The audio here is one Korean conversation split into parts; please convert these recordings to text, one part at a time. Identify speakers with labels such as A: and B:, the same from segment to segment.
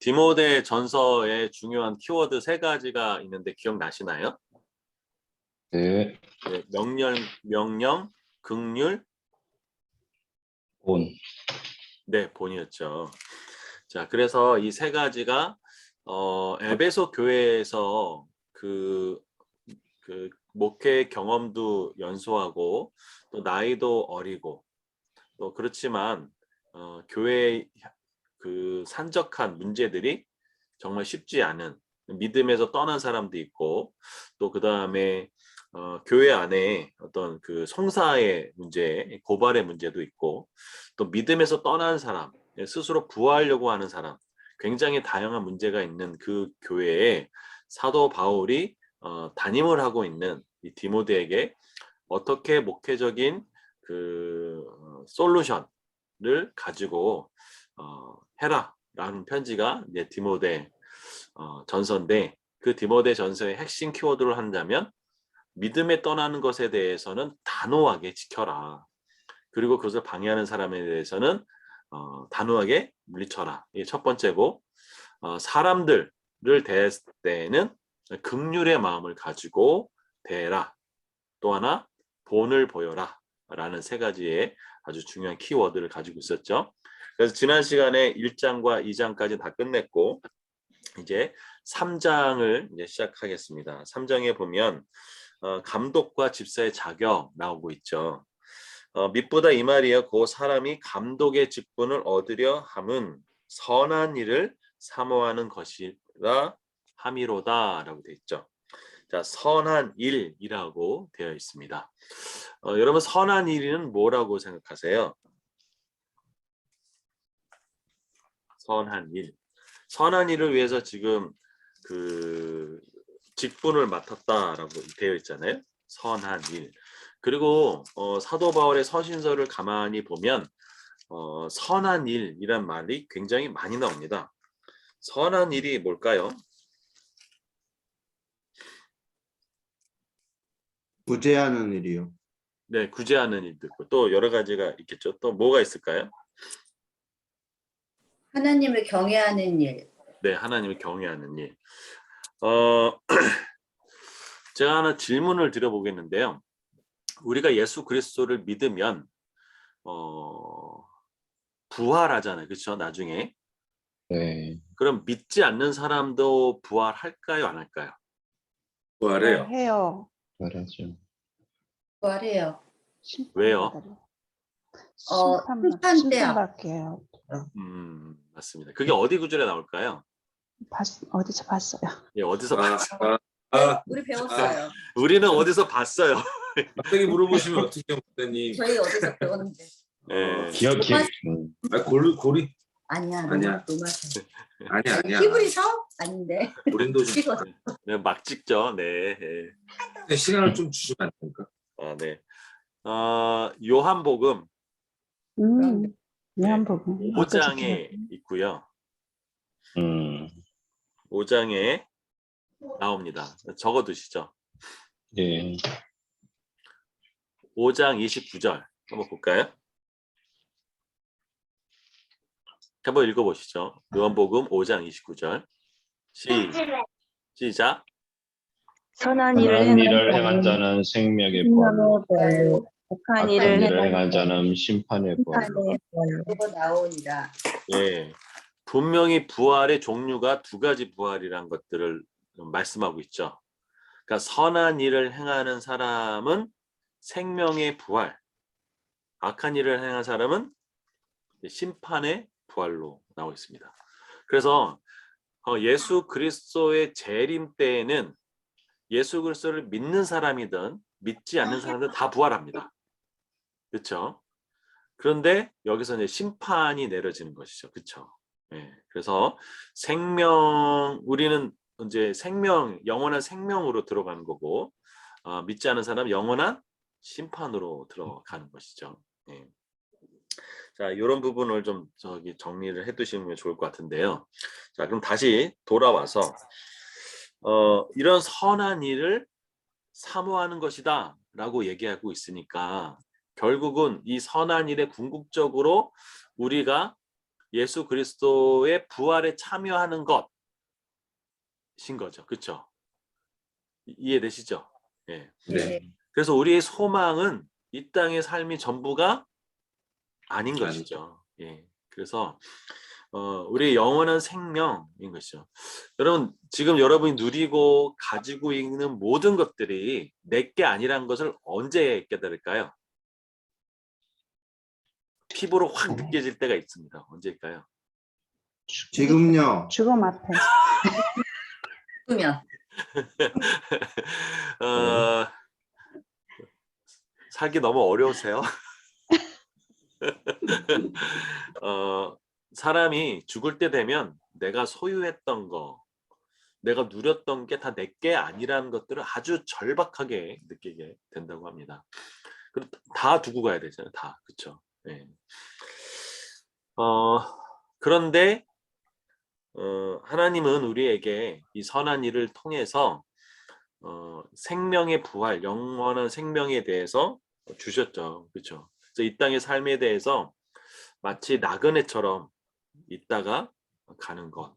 A: 디모데 전서의 중요한 키워드 세 가지가 있는데 기억나시나요?
B: 네,
A: 네, 명령, 긍휼,
B: 본.
A: 네, 본이었죠. 자, 그래서 이 세 가지가 에베소 교회에서 그 목회 경험도 연소하고 또 나이도 어리고 또 그렇지만 교회의 그 산적한 문제들이 정말 쉽지 않은 믿음에서 떠난 사람도 있고 또 그 다음에 교회 안에 어떤 그 송사의 문제, 고발의 문제도 있고 또 믿음에서 떠난 사람, 스스로 부하려고 하는 사람, 굉장히 다양한 문제가 있는 그 교회에 사도 바울이 담임을 하고 있는 이 디모데에게 어떻게 목회적인 그 솔루션을 가지고 해라라는 편지가 이제 디모데 전서인데 그 디모데 전서의 핵심 키워드를 한다면 믿음에 떠나는 것에 대해서는 단호하게 지켜라. 그리고 그것을 방해하는 사람에 대해서는 단호하게 물리쳐라. 이게 첫 번째고 사람들을 대할 때에는 긍휼의 마음을 가지고 대해라. 또 하나 본을 보여라. 라는 세 가지의 아주 중요한 키워드를 가지고 있었죠. 그래서 지난 시간에 1장과 2장까지 다 끝냈고 이제 3장을 이제 시작하겠습니다. 3장에 보면 감독과 집사의 자격 나오고 있죠. 밑보다 이 말이여 그 사람이 감독의 직분을 얻으려 함은 선한 일을 사모하는 것이라 함이로다라고 되어 있죠. 자, 선한 일이라고 되어 있습니다. 여러분 선한 일은 뭐라고 생각하세요? 선한 일. 선한 일을 위해서 지금 그 직분을 맡았다라고 되어 있잖아요. 선한 일. 그리고 사도 바울의 서신서를 가만히 보면 선한 일이란 말이 굉장히 많이 나옵니다. 선한 일이 뭘까요?
C: 구제하는 일이요.
A: 네, 구제하는 일도 있고 또 여러 가지가 있겠죠. 또 뭐가 있을까요?
D: 하나님을 경외하는 일.
A: 네, 하나님을 경외하는 일. 제가 하나 질문을 드려보겠는데요. 우리가 예수 그리스도를 믿으면 부활하잖아요. 그렇죠? 나중에.
B: 네,
A: 그럼 믿지 않는 사람도 부활할까요? 안 할까요?
C: 부활해요.
E: 해요.
B: 말하죠.
D: 부활해요.
A: 왜요?
D: 심판 때
E: 심판받게요.
A: 맞습니다. 그게 어디 구절에 나올까요?
E: 어디서 봤어요?
A: 예, 어디서 봤어요?
D: 우리 배웠어요.
A: 우리는 어디서 봤어요?
C: 갑자기 물어보시면 어떻게 목사님?
D: 저희 어디서 배웠는데.
A: 예.
B: 기억.
C: 고리?
D: 아니야.
C: 아니야.
D: 노마서.
C: 아니야.
D: 히브리서? 아닌데.
C: 고린도 좀.
D: 이거.
A: 네, 막 찍죠. 네. 예.
C: 시간을 좀 주시면 안 됩니까?
A: 아, 네. 요한복음
E: 요한복음
A: 5장에 있고요. 5장에 나옵니다. 적어두시죠.
B: 예,
A: 5장 29절 한번 볼까요? 한번 읽어보시죠. 요한복음 5장 29절 시작.
F: 선한
B: 선한 일을
F: 일을
B: 행한 자는 생명의 벌로,
F: 벌로,
B: 악한
F: 악한 일을
B: 일을 행한 자는 심판의 벌로.
D: 그거 나오니라.
A: 예, 분명히 부활의 종류가 두 가지 부활이란 것들을 말씀하고 있죠. 그러니까 선한 일을 행하는 사람은 생명의 부활, 악한 일을 행한 사람은 심판의 부활로 나오고 있습니다. 그래서 예수 그리스도의 재림 때에는 예수 그리스도를 믿는 사람이든 믿지 않는 사람들 다 부활합니다. 그렇죠? 그런데 여기서 이제 심판이 내려지는 것이죠. 그렇죠? 예, 그래서 우리는 이제 영원한 생명으로 들어가는 거고 믿지 않는 사람은 영원한 심판으로 들어가는 것이죠. 예. 자, 이런 부분을 좀 정리를 해두시면 좋을 것 같은데요. 자, 그럼 다시 돌아와서 이런 선한 일을 사모하는 것이다 라고 얘기하고 있으니까 결국은 이 선한 일에 궁극적으로 우리가 예수 그리스도의 부활에 참여하는 것인 거죠. 그렇죠? 이해되시죠? 예.
C: 네.
A: 그래서 우리의 소망은 이 땅의 삶이 전부가 아닌 것이죠. 예. 그래서 우리의 영원한 생명인 것이죠. 여러분, 지금 여러분이 누리고 가지고 있는 모든 것들이 내게 아니란 것을 언제 깨달을까요? 피부로 확 느껴질 때가 있습니다. 언제일까요?
C: 지금요.
E: 죽음 앞에.
D: 그러면
A: 어, 살기 너무 어려우세요? 사람이 죽을 때 되면 내가 소유했던 거, 내가 누렸던 게 다 내게 아니라는 것들을 아주 절박하게 느끼게 된다고 합니다. 그리고 다 두고 가야 되잖아요. 다. 그렇죠? 네. 그런데 하나님은 우리에게 이 선한 일을 통해서 생명의 부활, 영원한 생명에 대해서 주셨죠. 그렇죠? 그래서 이 땅의 삶에 대해서 마치 나그네처럼 있다가 가는 것.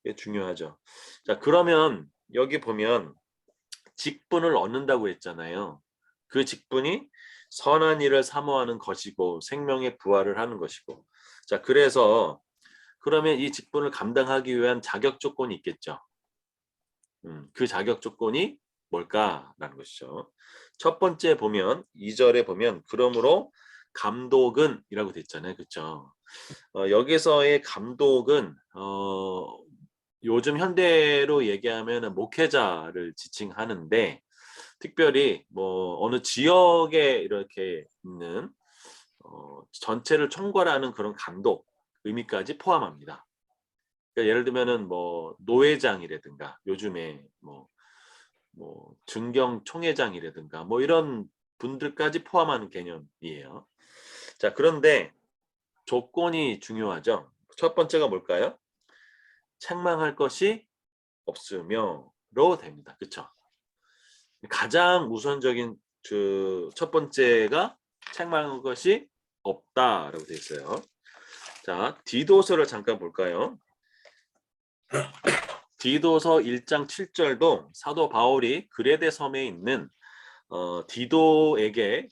A: 이게 중요하죠. 자, 그러면 여기 보면 직분을 얻는다고 했잖아요. 그 직분이 선한 일을 사모하는 것이고 생명의 부활을 하는 것이고. 자, 그래서 그러면 이 직분을 감당하기 위한 자격 조건이 있겠죠. 그 자격 조건이 뭘까라는 것이죠. 첫 번째 보면 2절에 보면 그러므로 감독은 이라고 돼 있잖아요. 그렇죠? 여기서의 감독은 요즘 현대로 얘기하면 목회자를 지칭하는데 특별히 뭐 어느 지역에 이렇게 있는 전체를 총괄하는 그런 감독 의미까지 포함합니다. 그러니까 예를 들면은 뭐 노회장이라든가 요즘에 뭐 증경 총회장이라든가 뭐 이런 분들까지 포함하는 개념이에요. 자, 그런데 조건이 중요하죠. 첫 번째가 뭘까요? 책망할 것이 없으며로 됩니다. 그렇죠? 가장 우선적인 첫 번째가 책망할 것이 없다라고 되어 있어요. 자, 디도서를 잠깐 볼까요? 디도서 1장 7절도 사도 바울이 그레데 섬에 있는 디도에게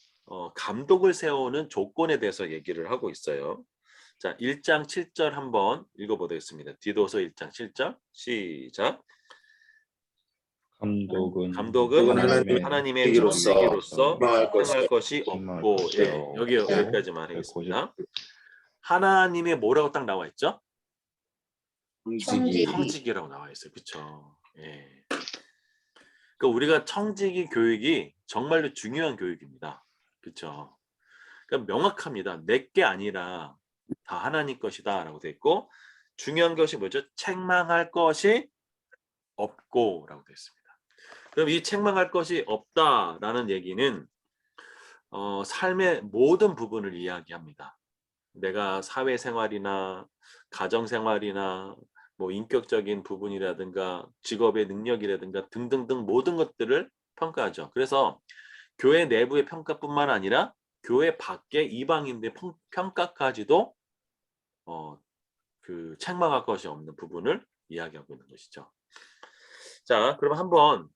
A: 감독을 세우는 조건에 대해서 얘기를 하고 있어요. 자, 1장 7절 한번 읽어보겠습니다. 디도서 1장 7절 시작.
B: 감독은
A: 감독은 하나님의
C: 얘기로서
A: 얘기로서
C: 책망할 것이
A: 행할 것이
B: 책망할
A: 없고,
B: 것이
A: 예,
B: 없고,
A: 여기까지만 하겠습니다. 하나님의 뭐라고 딱 나와 있죠?
C: 청지기.
A: 청지기라고 나와 있어요. 그렇죠? 예. 그러니까 우리가 청지기 교육이 정말로 중요한 교육입니다. 그렇죠? 그러니까 명확합니다. 내게 아니라 다 하나님 것이다라고 돼 있고 중요한 것이 뭐죠? 책망할 것이 없고라고 되어 있습니다. 그럼 이 책망할 것이 없다라는 얘기는 삶의 모든 부분을 이야기합니다. 내가 사회생활이나 가정생활이나 뭐 인격적인 부분이라든가 직업의 능력이라든가 등등등 모든 것들을 평가하죠. 그래서 교회 내부의 평가뿐만 아니라 교회 밖의 이방인들의 평가까지도 그 책망할 것이 없는 부분을 이야기하고 있는 것이죠. 자, 그럼 한번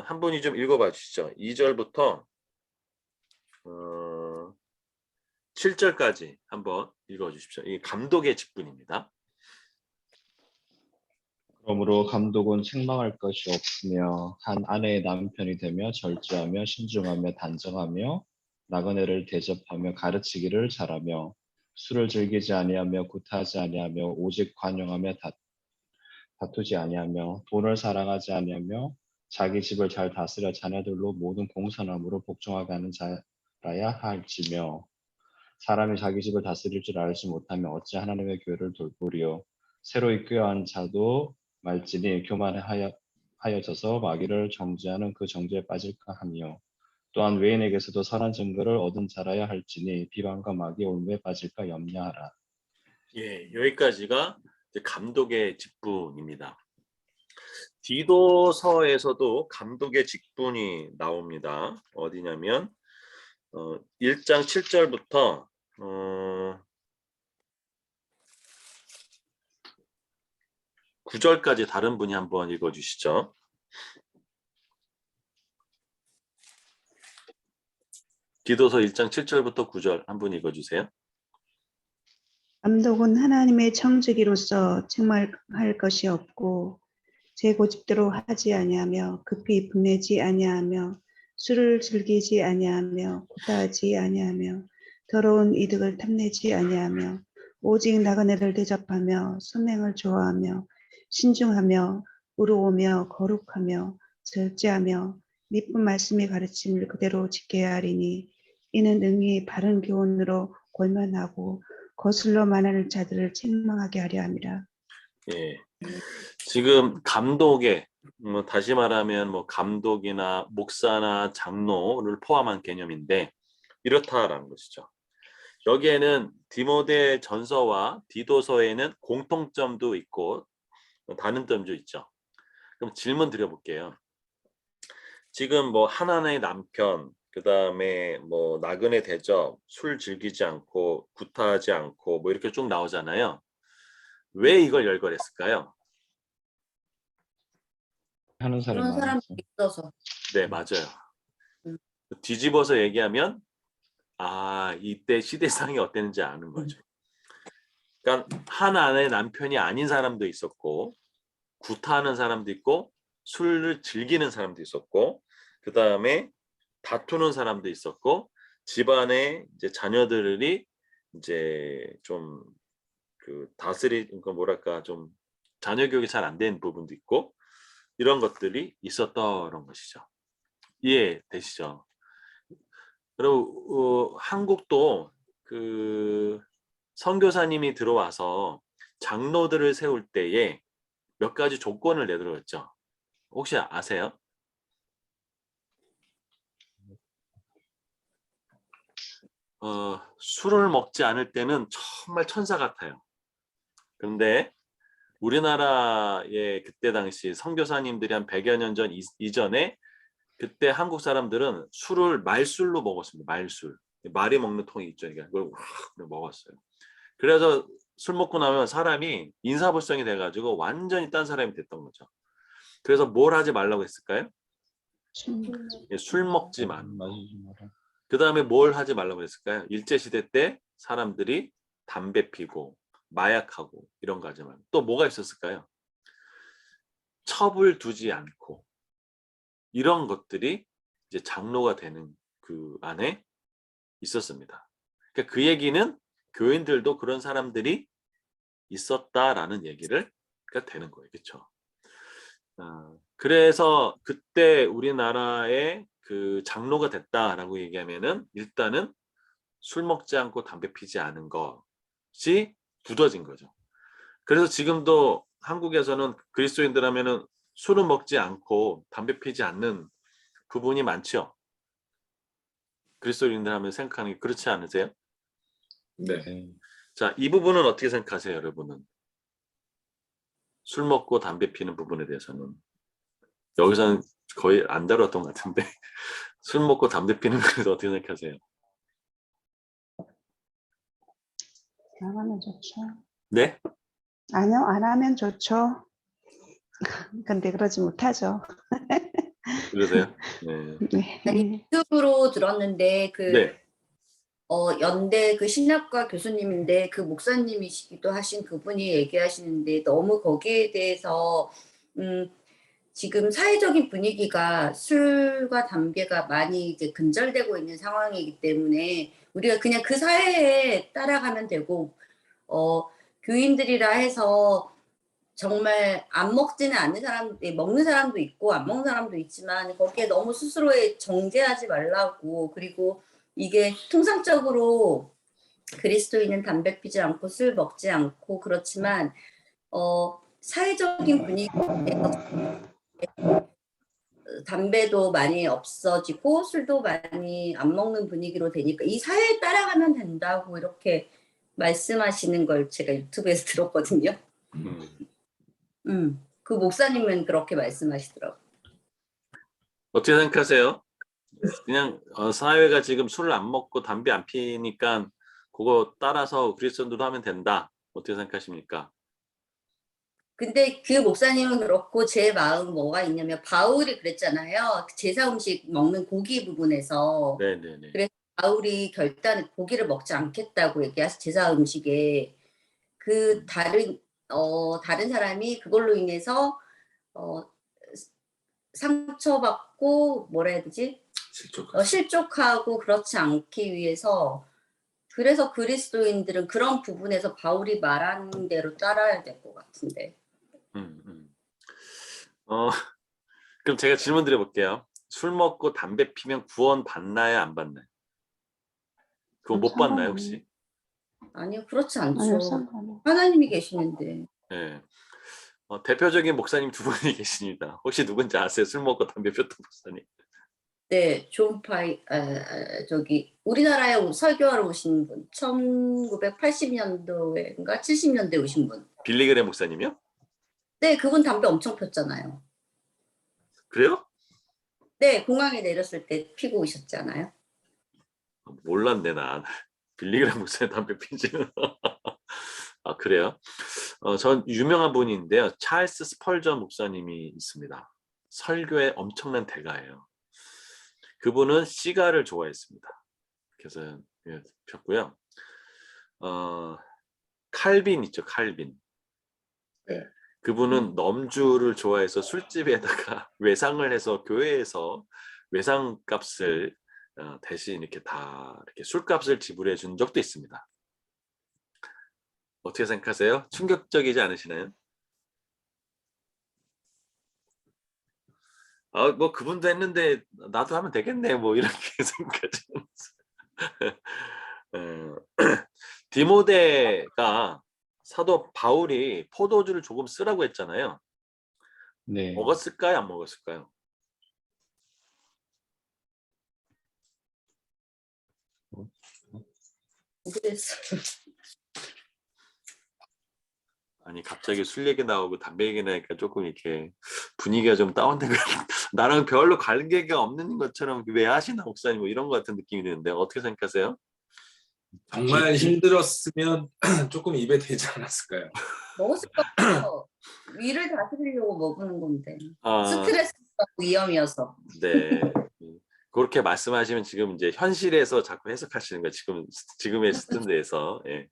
A: 한 분이 좀 읽어봐 주시죠. 2절부터 7절까지 한번 읽어 주십시오. 이 감독의 직분입니다.
B: 그러므로 감독은 책망할 것이 없으며 한 아내의 남편이 되며 절제하며 신중하며 단정하며 나그네를 대접하며 가르치기를 잘하며 술을 즐기지 아니하며 구타하지 아니하며 오직 관용하며 다투지 아니하며 돈을 사랑하지 아니하며 자기 집을 잘 다스려 자녀들로 모든 공손함으로 복종하게 하는 자라야 할지며 사람이 자기 집을 다스릴 줄 알지 못하면 어찌 하나님의 교회를 돌보리요. 새로 입교한 자도 말지니 교만하여져서 마귀를 정죄하는 그 정죄에 빠질까 하며 또한 외인에게서도 선한 증거를 얻은 자라야 할지니 비방과 마귀의 올무에 빠질까 염려하라.
A: 예, 여기까지가 이제 감독의 직분입니다. 디도서에서도 감독의 직분이 나옵니다. 어디냐면 1장 7절부터 9절까지 다른 분이 한번 읽어주시죠. 디도서 1장 7절부터 9절 한 분 읽어주세요.
E: 감독은 하나님의 청지기로서 책망할 것이 없고 제 고집대로 하지 아니하며 급히 분내지 아니하며 술을 즐기지 아니하며 구타하지 아니하며 더러운 이득을 탐내지 아니하며 오직 나그네를 대접하며 선행을 좋아하며 신중하며 의로우며 거룩하며 절제하며 미쁜 말씀의 가르침을 그대로 지켜야 하리니 이는 능히 바른 교훈으로 골면하고 거슬러 말하는 자들을 책망하게 하려 함이라.
A: 예. 지금 감독의 다시 말하면 뭐 감독이나 목사나 장로를 포함한 개념인데 이렇다라는 것이죠. 여기에는 디모데 전서와 디도서에는 공통점도 있고 다른 점도 있죠. 그럼 질문 드려볼게요. 지금 뭐 하나님의 남편, 그 다음에 뭐 나그네 대접, 술 즐기지 않고 구타하지 않고 뭐 이렇게 쭉 나오잖아요. 왜 이걸 열거했을까요?
B: 하는 사람이
D: 그런 사람이
B: 많아서.
D: 있어서.
A: 네, 맞아요.
D: 음.
A: 뒤집어서 얘기하면 이때 시대상이 어땠는지 아는 거죠. 그러니까 한 아내의 남편이 아닌 사람도 있었고 구타하는 사람도 있고 술을 즐기는 사람도 있었고 그 다음에 다투는 사람도 있었고 집안에 이제 자녀들이 이제 좀 그러니까 뭐랄까 좀 자녀 교육이 잘 안 된 부분도 있고 이런 것들이 있었던 것이죠. 이해되시죠? 그리고 한국도 그 선교사님이 들어와서 장로들을 세울 때에 몇 가지 조건을 내들었죠. 혹시 아세요? 술을 먹지 않을 때는 정말 천사 같아요. 그런데 우리나라의 그때 당시 선교사님들이 한 100여 년 전 이전에 그때 한국 사람들은 술을 말술로 먹었습니다. 말술. 말이 먹는 통이 있죠. 그걸 먹었어요. 그래서 술 먹고 나면 사람이 인사불성이 돼가지고 완전히 딴 사람이 됐던 거죠. 그래서 뭘 하지 말라고 했을까요? 술 먹지 마. 그 다음에 뭘 하지 말라고 했을까요? 일제시대 때 사람들이 담배 피고 마약하고 이런 거 하지 말고 또 뭐가 있었을까요? 첩을 두지 않고 이런 것들이 이제 장로가 되는 그 안에 있었습니다. 그러니까 그 얘기는 교인들도 그런 사람들이 있었다라는 얘기를 되는 거예요. 그렇죠? 그래서 그때 우리나라의 그 장로가 됐다라고 얘기하면은 일단은 술 먹지 않고 담배 피지 않은 것이 굳어진 거죠. 그래서 지금도 한국에서는 그리스도인들 하면은 술은 먹지 않고 담배 피지 않는 부분이 많죠. 그리스도인들 하면 생각하는 게 그렇지 않으세요?
C: 네.
A: 자, 이 부분은 어떻게 생각하세요, 여러분은? 술 먹고 담배 피는 부분에 대해서는 여기서는 거의 안 다뤘던 것 같은데 술 먹고 담배 피는 거에 대해서 어떻게 생각하세요?
E: 안 하면 좋죠.
A: 네?
E: 아니요, 안 하면 좋죠. 근데 그러지 못하죠.
A: 그러세요? 네.
E: 네.
D: 아니, 유튜브로 들었는데
A: 네.
D: 연대 그 신학과 교수님인데 그 목사님이시기도 하신 그분이 얘기하시는데 너무 거기에 대해서 지금 사회적인 분위기가 술과 담배가 많이 이제 근절되고 있는 상황이기 때문에 우리가 그냥 그 사회에 따라가면 되고 교인들이라 해서 정말 안 먹지는 않는 사람, 먹는 사람도 있고 안 먹는 사람도 있지만 거기에 너무 스스로에 정죄하지 말라고. 그리고 이게 통상적으로 그리스도인은 담배 피지 않고 술 먹지 않고 그렇지만 사회적인 분위기에서 담배도 많이 없어지고 술도 많이 안 먹는 분위기로 되니까 이 사회에 따라가면 된다고 이렇게 말씀하시는 걸 제가 유튜브에서 들었거든요. 그 목사님은 그렇게 말씀하시더라고요.
A: 어떻게 생각하세요? 그냥 사회가 지금 술을 안 먹고 담배 안 피니까 그거 따라서 그리스도인도 하면 된다. 어떻게 생각하십니까?
D: 근데 그 목사님은 그렇고 제 마음은 뭐가 있냐면 바울이 그랬잖아요. 제사 음식 먹는 고기 부분에서
A: 네네네.
D: 그래서 바울이 결단 고기를 먹지 않겠다고 얘기해서 제사 음식에 그 다른 사람이 그걸로 인해서 어, 상처받고 뭐라 해야 되지?
C: 실족하죠.
D: 실족하고 그렇지 않기 위해서 그래서 그리스도인들은 그런 부분에서 바울이 말하는 대로 따라야 될 것 같은데.
A: 음. 그럼 제가 질문 드려볼게요. 술 먹고 담배 피면 구원 받나요, 안 받나요? 그거 못 받나요, 혹시?
D: 아니요, 그렇지
E: 아니요,
D: 않죠.
E: 상관없어요.
D: 하나님이 계시는데.
A: 네. 대표적인 목사님 두 분이 계십니다. 혹시 누군지 아세요? 술 먹고 담배 폈던 목사님.
D: 네, 저기 우리나라에 설교하러 오신 분, 1980년도인가 70년대 오신 분.
A: 빌리그레 목사님이요?
D: 네, 그분 담배 엄청 폈잖아요.
A: 그래요?
D: 네, 공항에 내렸을 때 피고 오셨잖아요.
A: 몰랐네 난. 빌리그레 목사님 담배 핀지는. 아 그래요? 전 유명한 분인데요. 찰스 스펄전 목사님이 있습니다. 설교의 엄청난 대가예요. 그분은 시가를 좋아했습니다. 그래서 예, 폈고요. 칼빈 있죠, 칼빈.
C: 네.
A: 그분은 넘주를 좋아해서 술집에다가 외상을 해서 교회에서 외상값을 대신 이렇게 다 이렇게 술값을 지불해 준 적도 있습니다. 어떻게 생각하세요? 충격적이지 않으시나요? 뭐 그분도 했는데 나도 하면 되겠네 뭐 이렇게 생각하지. 디모데가 사도 바울이 포도주를 조금 쓰라고 했잖아요.
B: 네.
A: 먹었을까요? 안 먹었을까요?
D: 그랬어요.
A: 아니 갑자기 술 얘기 나오고 담배 얘기 나니까 조금 이렇게 분위기가 좀 다운된 거 나랑 별로 관계가 없는 것처럼 왜 하시나 목사님 뭐 이런 것 같은 느낌이 드는데 어떻게 생각하세요?
C: 정말 힘들었으면 조금 입에 대지 않았을까요?
D: 먹었을 거예요. 위를 다스리려고 먹는 건데.
A: 아,
D: 스트레스 위험이어서.
A: 네. 그렇게 말씀하시면 지금 이제 현실에서 자꾸 해석하시는 거예요. 지금의 스탠드에서. 예.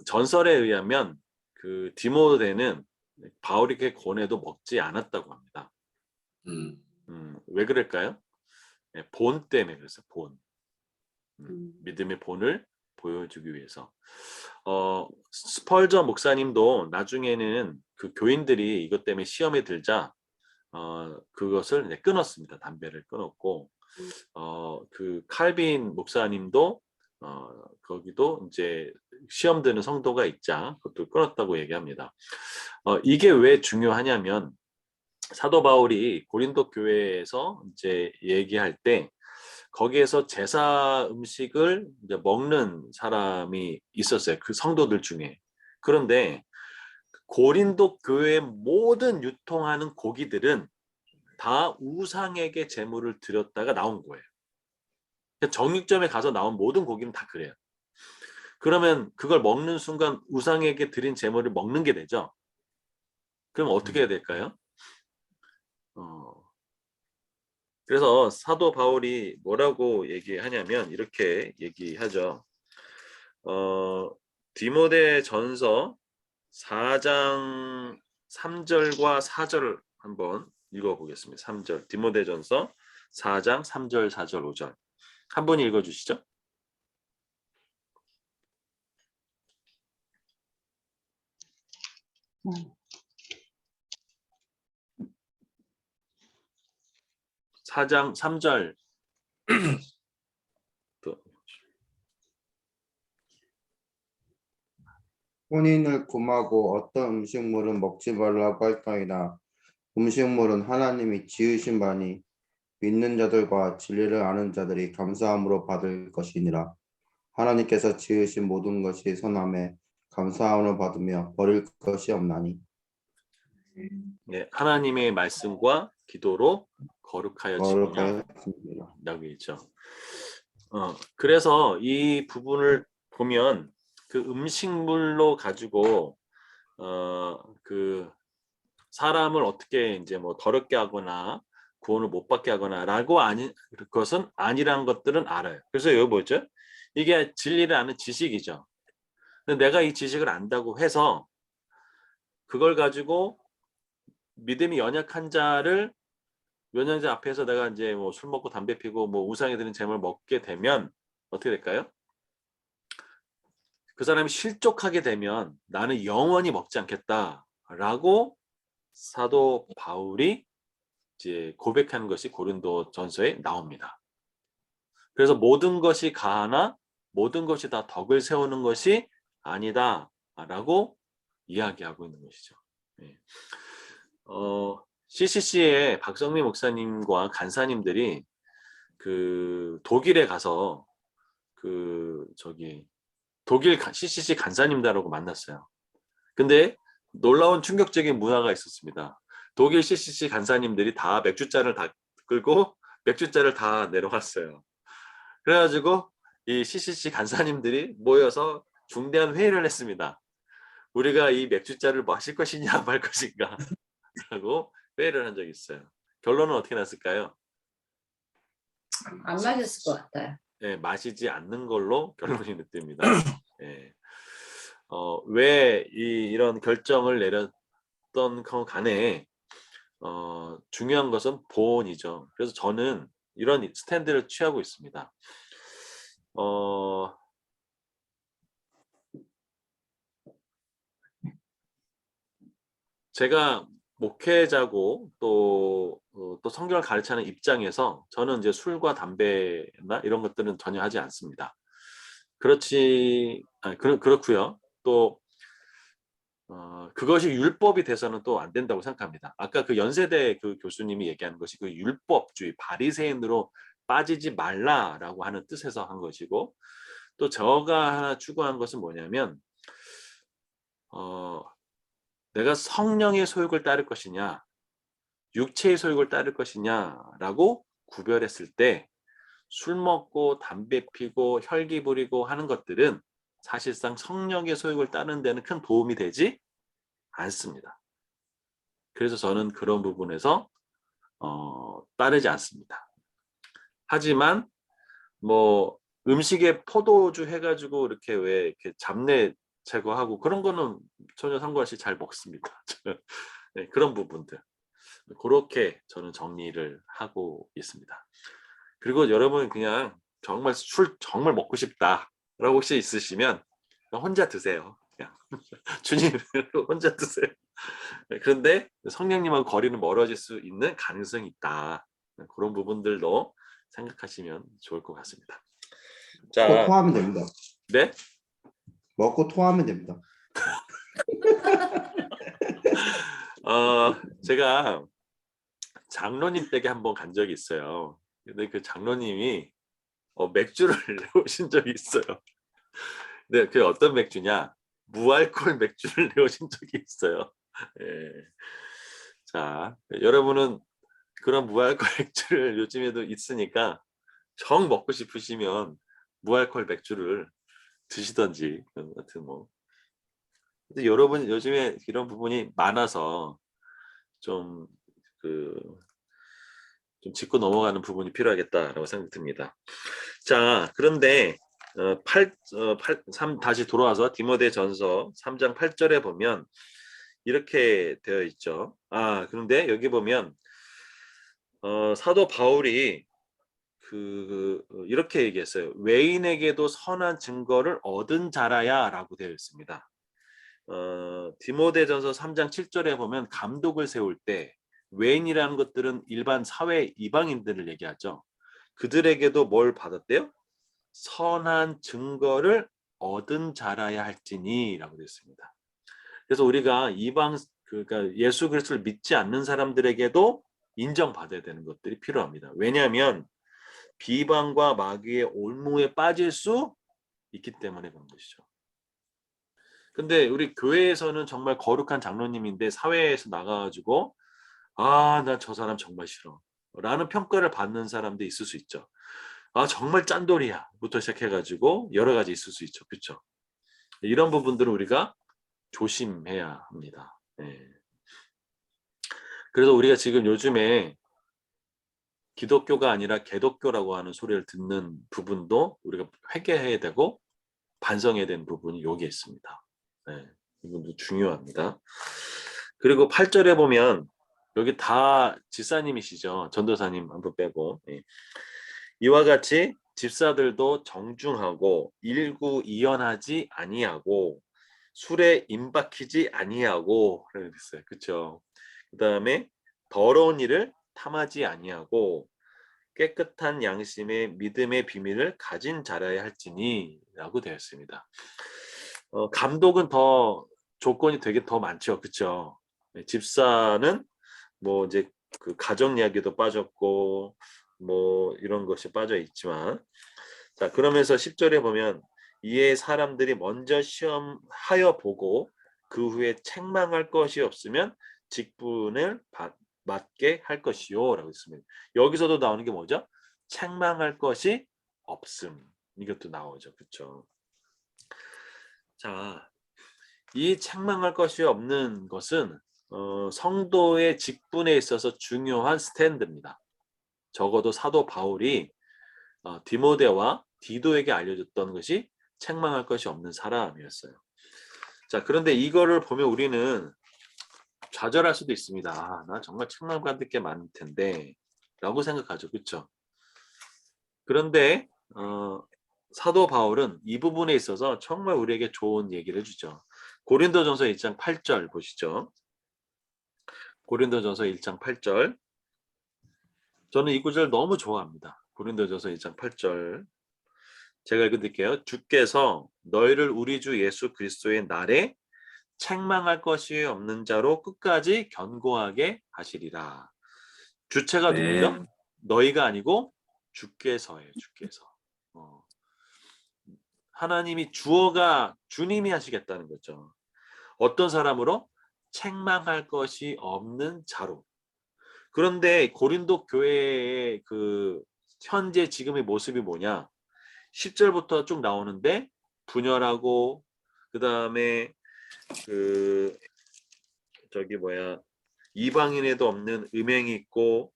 A: 전설에 의하면 그 디모데는 바울에게 권해도 먹지 않았다고 합니다.
C: 음.
A: 왜 그럴까요? 예, 본 때문에 그래서 본. 믿음의 본을 보여주기 위해서. 스펄전 목사님도 나중에는 그 교인들이 이것 때문에 시험에 들자 그것을 이제 끊었습니다. 담배를 끊었고 그 칼빈 목사님도 거기도 이제 시험 드는 성도가 있자 그것도 끊었다고 얘기합니다. 이게 왜 중요하냐면 사도 바울이 고린도 교회에서 이제 얘기할 때 거기에서 제사 음식을 이제 먹는 사람이 있었어요. 그 성도들 중에. 그런데 고린도 교회 모든 유통하는 고기들은 다 우상에게 제물을 드렸다가 나온 거예요. 정육점에 가서 나온 모든 고기는 다 그래요. 그러면 그걸 먹는 순간 우상에게 드린 제물을 먹는 게 되죠. 그럼 어떻게 해야 될까요? 그래서 사도 바울이 뭐라고 얘기하냐면 이렇게 얘기하죠. 디모데 전서 4장 3절과 4절을 한번 읽어보겠습니다. 3절 디모데 전서 4장 3절 4절 5절 한 분이 읽어주시죠. 사 4장 3절
G: 혼인을 금하고 어떤 음식물은 먹지 말라고 할까이다. 음식물은 하나님이 지으신 바니 믿는 자들과 진리를 아는 자들이 감사함으로 받을 것이니라. 하나님께서 지으신 모든 것이 선함에 감사함을 받으며 버릴 것이 없나니.
A: 네, 하나님의 말씀과 기도로 거룩하여 지으며
G: 거룩하였습니다.
A: 라고 있죠. 그래서 이 부분을 보면 그 음식물로 가지고 그 사람을 어떻게 이제 뭐 더럽게 하거나 구원을 못 받게 하거나라고 아니 그것은 아니라는 것들은 알아요. 그래서 여기 뭐죠? 이게 진리를 아는 지식이죠. 근데 내가 이 지식을 안다고 해서 그걸 가지고 믿음이 연약한 자를 연약자 앞에서 내가 이제 뭐 술 먹고 담배 피고 뭐 우상에 드는 재물을 먹게 되면 어떻게 될까요? 그 사람이 실족하게 되면 나는 영원히 먹지 않겠다라고 사도 바울이 이제 고백하는 것이 고린도 전서에 나옵니다. 그래서 모든 것이 가하나 모든 것이 다 덕을 세우는 것이 아니다라고 이야기하고 있는 것이죠. 네. CCC의 박성미 목사님과 간사님들이 그 독일에 가서 그 저기 독일 CCC 간사님들하고 만났어요. 근데 놀라운 충격적인 문화가 있었습니다. 독일 CCC 간사님들이 다 맥주잔을 다 끌고 맥주잔을 다 내려왔어요. 그래가지고 이 CCC 간사님들이 모여서 중대한 회의를 했습니다. 우리가 이 맥주잔을 마실 것이냐 말 것인가 라고 회의를 한 적이 있어요. 결론은 어떻게 났을까요?
D: 안 맞았을 것 같아요.
A: 네, 마시지 않는 걸로 결론이 납니다. 네. 왜 이런 결정을 내렸던 간에 중요한 것은 보온이죠. 그래서 저는 이런 스탠드를 취하고 있습니다. 제가 목회자고 또 성경을 가르치는 입장에서 저는 이제 술과 담배나 이런 것들은 전혀 하지 않습니다. 그렇고요. 또 그것이 율법이 돼서는 또 안 된다고 생각합니다. 아까 그 연세대 그 교수님이 얘기하는 것이 그 율법주의 바리새인으로 빠지지 말라라고 하는 뜻에서 한 것이고, 또 제가 하나 추구한 것은 뭐냐면 내가 성령의 소욕을 따를 것이냐 육체의 소욕을 따를 것이냐라고 구별했을 때 술 먹고 담배 피고 혈기 부리고 하는 것들은 사실상 성령의 소욕을 따르는 데는 큰 도움이 되지 않습니다. 그래서 저는 그런 부분에서 따르지 않습니다. 하지만 뭐 음식에 포도주 해가지고 이렇게 왜 이렇게 잡내 제거하고 그런 거는 전혀 상관없이 잘 먹습니다. 네, 그런 부분들 그렇게 저는 정리를 하고 있습니다. 그리고 여러분 그냥 정말 술 정말 먹고 싶다라고 혹시 있으시면 혼자 드세요. 그냥 주님으로 혼자 드세요. 그런데 성령님하고 거리는 멀어질 수 있는 가능성이 있다. 그런 부분들도 생각하시면 좋을 것 같습니다.
G: 먹고
A: 자,
G: 토하면 됩니다.
A: 네?
G: 먹고 토하면 됩니다.
A: 제가 장로님 댁에 한번 간 적이 있어요. 근데 그 장로님이 맥주를 내오신 적이 있어요. 근데 그게 어떤 맥주냐? 무알콜 맥주를 내오신 적이 있어요. 예. 자, 여러분은 그런 무알콜 맥주를 요즘에도 있으니까 정 먹고 싶으시면 무알콜 맥주를 드시던지 같은 뭐. 근데 여러분 요즘에 이런 부분이 많아서 좀 짚고 넘어가는 부분이 필요하겠다라고 생각이 듭니다. 자, 그런데 3 다시 돌아와서 디모데전서 3장 8절에 보면 이렇게 되어 있죠. 그런데 여기 보면 사도 바울이 이렇게 얘기했어요. 외인에게도 선한 증거를 얻은 자라야라고 되어 있습니다. 디모데전서 3장 7절에 보면 감독을 세울 때 외인이라는 것들은 일반 사회 이방인들을 얘기하죠. 그들에게도 뭘 받았대요? 선한 증거를 얻은 자라야 할지니라고 되어 있습니다. 그래서 우리가 그러니까 예수 그리스도를 믿지 않는 사람들에게도 인정받아야 되는 것들이 필요합니다. 왜냐하면 비방과 마귀의 올무에 빠질 수 있기 때문에 그런 것이죠. 근데 우리 교회에서는 정말 거룩한 장로님인데 사회에서 나가가지고 나 저 사람 정말 싫어 라는 평가를 받는 사람도 있을 수 있죠. 정말 짠돌이야 부터 시작해가지고 여러 가지 있을 수 있죠. 그렇죠? 이런 부분들을 우리가 조심해야 합니다. 예. 그래서 우리가 지금 요즘에 기독교가 아니라 개독교라고 하는 소리를 듣는 부분도 우리가 회개해야 되고 반성해야 되는 부분이 여기에 있습니다. 네, 이분도 중요합니다. 그리고 8절에 보면 여기 다 집사님이시죠. 전도사님 한번 빼고. 예. 이와 같이 집사들도 정중하고 일구이연하지 아니하고 술에 임박히지 아니하고 그랬어요. 그렇죠? 그다음에 더러운 일을 탐하지 아니하고 깨끗한 양심의 믿음의 비밀을 가진 자라야 할지니라고 되었습니다. 감독은 더 조건이 되게 더 많죠, 그렇죠? 집사는 뭐 이제 그 가정 이야기도 빠졌고 뭐 이런 것이 빠져 있지만, 자 그러면서 10절에 보면 이에 사람들이 먼저 시험하여 보고 그 후에 책망할 것이 없으면 직분을 맡게 할 것이요라고 했습니다. 여기서도 나오는 게 뭐죠? 책망할 것이 없음. 이것도 나오죠. 그렇죠? 자, 이 책망할 것이 없는 것은 성도의 직분에 있어서 중요한 스탠드입니다. 적어도 사도 바울이 디모데와 디도에게 알려줬던 것이 책망할 것이 없는 사람이었어요. 자, 그런데 이거를 보면 우리는 좌절할 수도 있습니다. 아, 나 정말 책망받을 게 많을 텐데 라고 생각하죠. 그렇죠? 그런데 사도 바울은 이 부분에 있어서 정말 우리에게 좋은 얘기를 해주죠. 고린도전서 1장 8절 보시죠. 고린도전서 1장 8절. 저는 이 구절 너무 좋아합니다. 고린도전서 1장 8절. 제가 읽어드릴게요. 주께서 너희를 우리 주 예수 그리스도의 날에 책망할 것이 없는 자로 끝까지 견고하게 하시리라. 주체가
C: 네.
A: 누구죠? 너희가 아니고 주께서예요. 주께서. 하나님이 주어가 주님이 하시겠다는 거죠. 어떤 사람으로? 책망할 것이 없는 자로. 그런데 고린도 교회의 그 현재 지금의 모습이 뭐냐? 10절부터 쭉 나오는데 분열하고 그다음에 그 저기 뭐야 이방인에도 없는 음행이 있고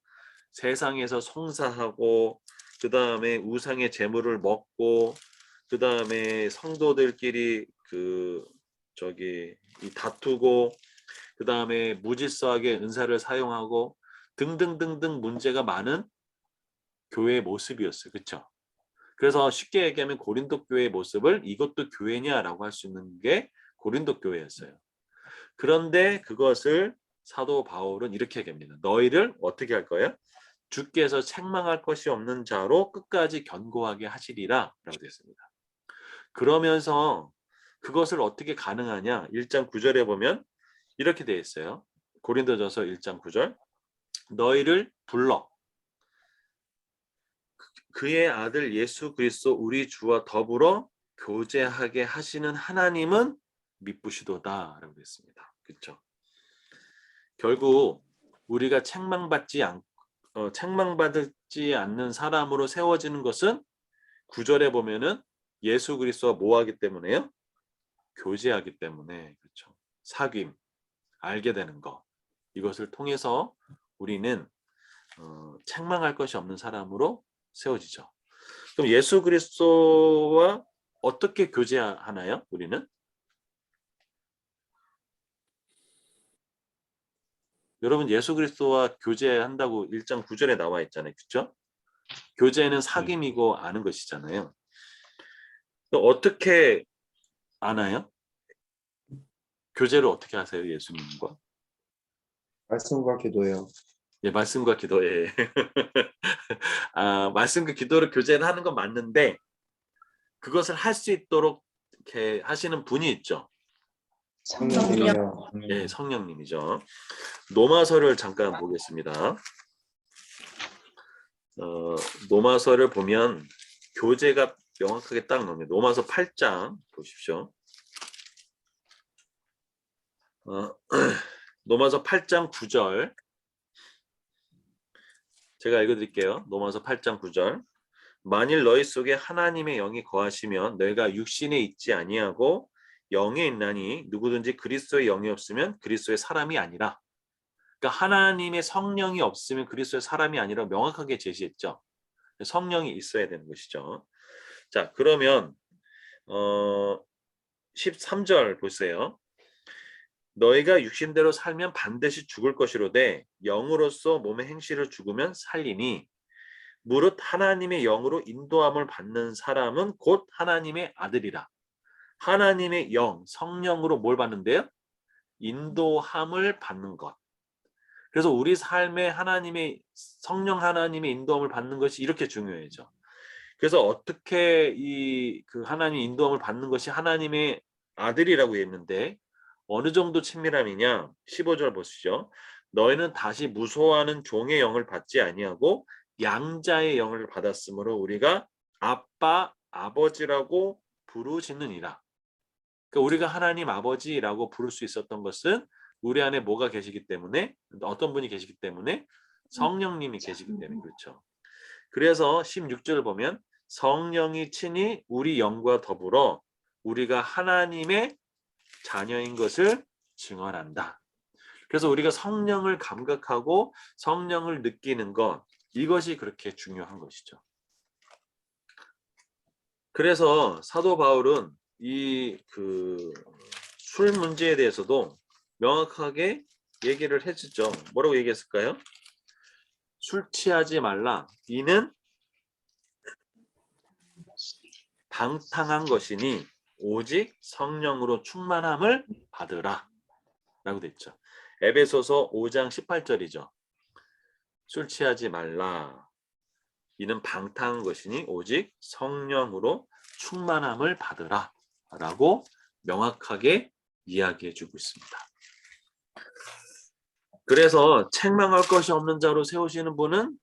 A: 세상에서 송사하고 그다음에 우상의 재물을 먹고 그다음에 성도들끼리 그 저기 다투고 그다음에 무질서하게 은사를 사용하고 등등등등 문제가 많은 교회의 모습이었어요. 그렇죠? 그래서 쉽게 얘기하면 고린도 교회의 모습을 이것도 교회냐라고 할 수 있는 게 고린도 교회였어요. 그런데 그것을 사도 바울은 이렇게 얘기합니다. 너희를 어떻게 할 거예요? 주께서 책망할 것이 없는 자로 끝까지 견고하게 하시리라 라고 되었습니다. 그러면서 그것을 어떻게 가능하냐? 1장 9절에 보면 이렇게 되어 있어요. 고린도전서 1장 9절. 너희를 불러 그의 아들 예수 그리스도 우리 주와 더불어 교제하게 하시는 하나님은 미쁘시도다 라고 했습니다. 그렇죠? 결국 우리가 책망받지 않는 사람으로 세워지는 것은 9절에 보면은 예수 그리스도와 뭐 하기 때문에요? 교제하기 때문에. 그렇죠? 사귐, 알게 되는 것. 이것을 통해서 우리는 책망할 것이 없는 사람으로 세워지죠. 그럼 예수 그리스도와 어떻게 교제하나요? 우리는? 여러분 예수 그리스도와 교제한다고 1장 9절에 나와 있잖아요. 그렇죠? 교제는 사귐이고 아는 것이잖아요. 또 어떻게 아나요? 교제를 어떻게 하세요? 예수님과?
G: 말씀과 기도요.
A: 예, 말씀과 기도에 말씀과 기도를 교제를 하는 건 맞는데 그것을 할 수 있도록 이렇게 하시는 분이 있죠.
G: 성령이요.
A: 예, 성령님이죠. 로마서를 잠깐 보겠습니다. 로마서를 보면 교제가 명확하게 딱 나옵니다. 로마서 8장 보십시오. 로마서 8장 9절 제가 읽어드릴게요. 로마서 8장 9절. 만일 너희 속에 하나님의 영이 거하시면 너희가 육신에 있지 아니하고 영에 있나니 누구든지 그리스도의 영이 없으면 그리스도의 사람이 아니라. 그러니까 하나님의 성령이 없으면 그리스도의 사람이 아니라 명확하게 제시했죠. 성령이 있어야 되는 것이죠. 자, 그러면 13절 보세요. 너희가 육신대로 살면 반드시 죽을 것이로되 영으로서 몸의 행실을 죽으면 살리니 무릇 하나님의 영으로 인도함을 받는 사람은 곧 하나님의 아들이라. 하나님의 영, 성령으로 뭘 받는데요? 인도함을 받는 것. 그래서 우리 삶에 하나님의 성령 하나님의 인도함을 받는 것이 이렇게 중요해져. 그래서 어떻게 그 하나님 인도함을 받는 것이 하나님의 아들이라고 했는데 어느 정도 친밀함이냐? 15절 보시죠. 너희는 다시 무소하는 종의 영을 받지 아니하고 양자의 영을 받았으므로 우리가 아빠, 아버지라고 부르짖느니라. 그러니까 우리가 하나님 아버지라고 부를 수 있었던 것은 우리 안에 뭐가 계시기 때문에, 어떤 분이 계시기 때문에? 성령님이 계시기 때문에. 그렇죠. 그래서 16절을 보면 성령이 친히 우리 영과 더불어 우리가 하나님의 자녀인 것을 증언한다. 그래서 우리가 성령을 감각하고 성령을 느끼는 것, 이것이 그렇게 중요한 것이죠. 그래서 사도 바울은 이 술 문제에 대해서도 명확하게 얘기를 해주죠. 뭐라고 얘기했을까요? 술 취하지 말라. 이는 방탕한 것이니 오직 성령으로 충만함을 받으라. 라고 됐죠. 에베소서 5장 18절이죠. 술 취하지 말라. 이는 방탕한 것이니 오직 성령으로 충만함을 받으라. 라고 명확하게 이야기해 주고 있습니다. 그래서 책망할 것이 없는 자로 세우시는 분은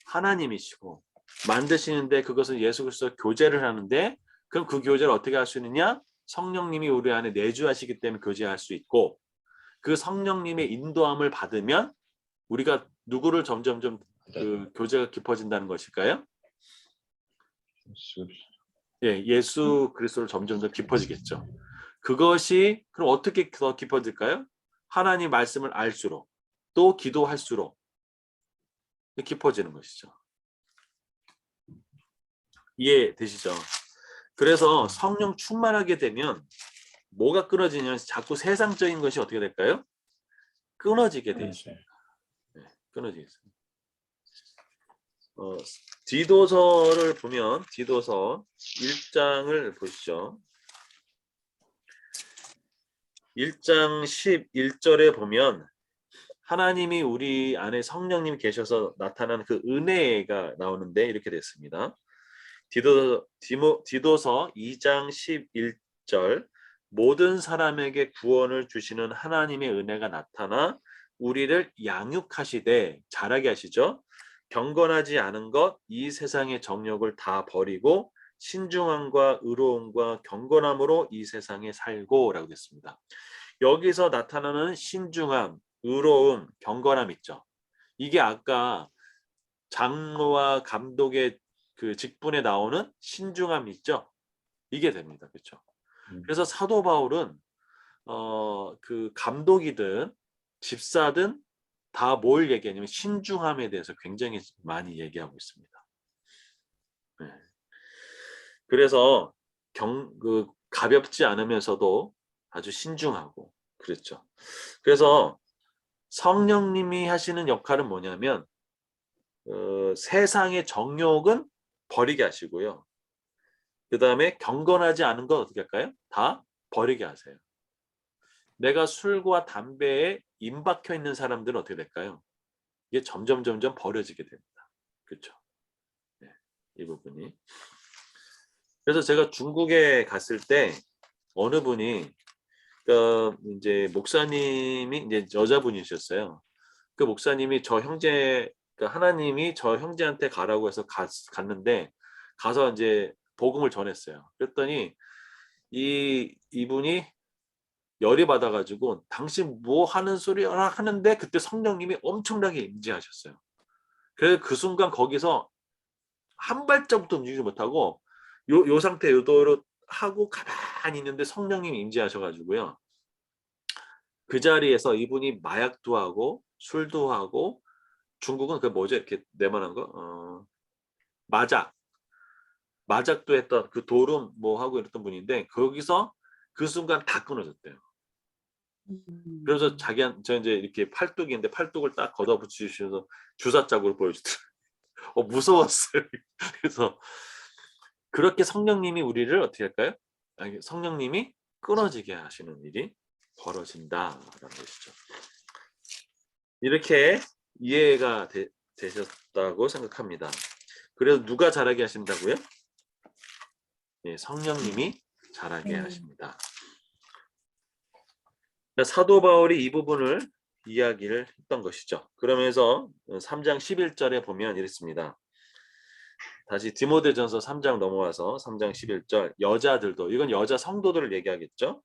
A: 하나님이시고 만드시는데 그것은 예수 그리스도 교제를 하는데 그럼 그 교제를 어떻게 할 수 있느냐? 성령님이 우리 안에 내주하시기 때문에 교제할 수 있고 그 성령님의 인도함을 받으면 우리가 누구를 점점점 그 교제가 깊어진다는 것일까요? 예, 예수 그리스도를 점점점 깊어지겠죠. 그것이 그럼 어떻게 더 깊어질까요? 하나님 말씀을 알수록 또 기도할수록 깊어지는 것이죠. 이해되시죠? 그래서 성령 충만하게 되면 뭐가 끊어지냐면 자꾸 세상적인 것이 어떻게 될까요? 끊어지게 되어 있습니다. 네, 끊어지겠습니다. 디도서를 보면 디도서 1장을 보시죠. 1장 11절에 보면 하나님이 우리 안에 성령님이 계셔서 나타나는 그 은혜가 나오는데 이렇게 됐습니다. 디도서 2장 11절 모든 사람에게 구원을 주시는 하나님의 은혜가 나타나 우리를 양육하시되 자라게 하시죠. 경건하지 않은 것 이 세상의 정욕을 다 버리고 신중함과 의로움과 경건함으로 이 세상에 살고 라고 됐습니다. 여기서 나타나는 신중함, 의로움, 경건함 있죠. 이게 아까 장로와 감독의 그 직분에 나오는 신중함 있죠. 이게 됩니다. 그렇죠. 그래서 사도 바울은 그 감독이든 집사든 다 뭘 얘기하냐면 신중함에 대해서 굉장히 많이 얘기하고 있습니다. 네. 그래서 가볍지 않으면서도 아주 신중하고 그렇죠. 그래서 성령님이 하시는 역할은 뭐냐면 세상의 정욕은 버리게 하시고요. 그 다음에 경건하지 않은 건 어떻게 할까요? 다 버리게 하세요. 내가 술과 담배에 임박혀 있는 사람들은 어떻게 될까요? 이게 점점 버려지게 됩니다. 그렇죠? 네, 이 부분이. 그래서 제가 중국에 갔을 때 어느 분이 이제 목사님이 이제 여자분이셨어요. 그 목사님이 저 형제, 하나님이 저 형제한테 가라고 해서 갔는데 가서 이제 복음을 전했어요. 그랬더니 이분이 열이 받아가지고 당신 뭐 하는 소리야 하는데 그때 성령님이 엄청나게 임재하셨어요. 그래서 그 순간 거기서 한 발짝부터 움직이지 못하고 요 상태 요도로 하고 가만히 있는데 성령님이 임재하셔가지고요. 그 자리에서 이분이 마약도 하고 술도 하고, 중국은 그 뭐죠? 이렇게 네모난 거? 마작도 했던 그 도름 뭐 하고 이랬던 분인데, 거기서 그 순간 다 끊어졌대요. 그래서 저 이제 이렇게 팔뚝인데 팔뚝을 딱 걷어붙이셔서 주사짝으로 보여주더라고요. 무서웠어요. 그래서 그렇게 성령님이 우리를 어떻게 할까요? 성령님이 끊어지게 하시는 일이 벌어진다라는 것이죠. 이렇게 이해가 되셨다고 생각합니다. 그래서 누가 잘하게 하신다고요? 예, 성령님이 잘하게 하십니다. 사도 바울이 이 부분을 이야기를 했던 것이죠. 그러면서 3장 11절에 보면 이렇습니다. 다시 디모데전서 3장 넘어와서 3장 11절, 여자들도, 이건 여자 성도들을 얘기하겠죠.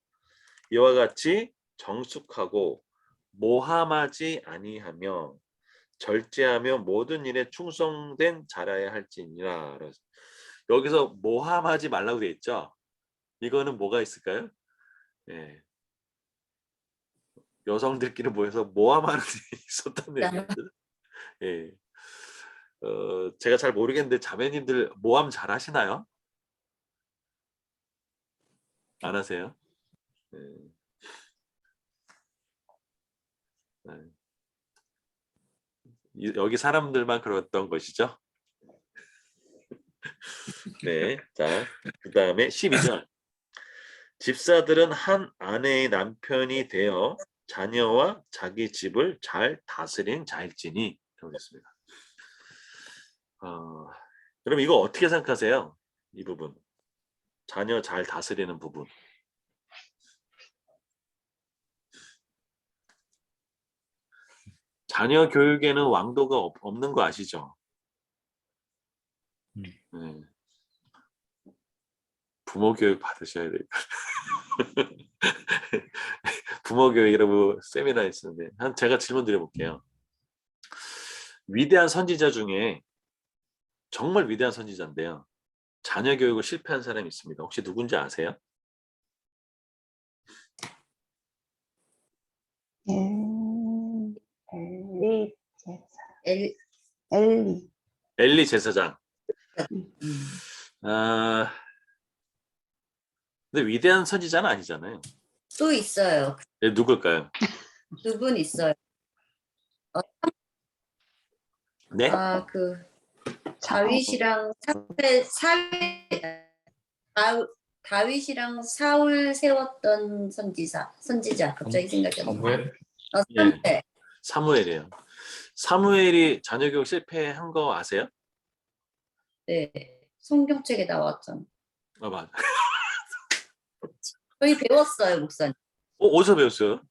A: 이와 같이 정숙하고 모함하지 아니하며 절제하며 모든 일에 충성된 자라야 할지니라. 여기서 모함하지 말라고 되어 있죠. 이거는 뭐가 있을까요? 예. 여성들끼리 모여서 모함하는 일이 있었다는 얘기죠. 예. 제가 잘 모르겠는데 자매님들 모함 잘 하시나요? 안 하세요? 예. 여기 사람들만 그랬던 것이죠. 네, 자, 그 다음에 12절. 집사들은 한 아내의 남편이 되어 자녀와 자기 집을 잘 다스린 자일지니. 그러겠습니다. 그럼 이거 어떻게 생각하세요? 이 부분. 자녀 잘 다스리는 부분. 자녀 교육에는 왕도가 없는 거 아시죠? 네. 부모 교육 받으셔야 돼요. 부모 교육이라고 세미나 있었는데, 제가 질문 드려볼게요. 위대한 선지자 중에 정말 위대한 선지자인데요, 자녀 교육을 실패한 사람이 있습니다. 혹시 누군지 아세요?
E: 엘리
D: 엘,
E: 엘리
A: 엘리 제사장. 근데 위대한 선지자는 아니잖아요.
D: 또 있어요.
A: 네, 누굴까요?
D: 두 분 있어요.
A: 네?
D: 그 다윗이랑 다윗이랑 사울 세웠던 선지자 갑자기 생각이 안 나.
C: 사무엘?
D: 사무엘.
A: 예. 사무엘이에요. 사무엘이 자녀 교육 실패한 거 아세요?
D: 네, 성경책에 나왔잖아.
A: 맞아.
D: 저희 배웠어요, 목사님.
A: 어디서 배웠어요?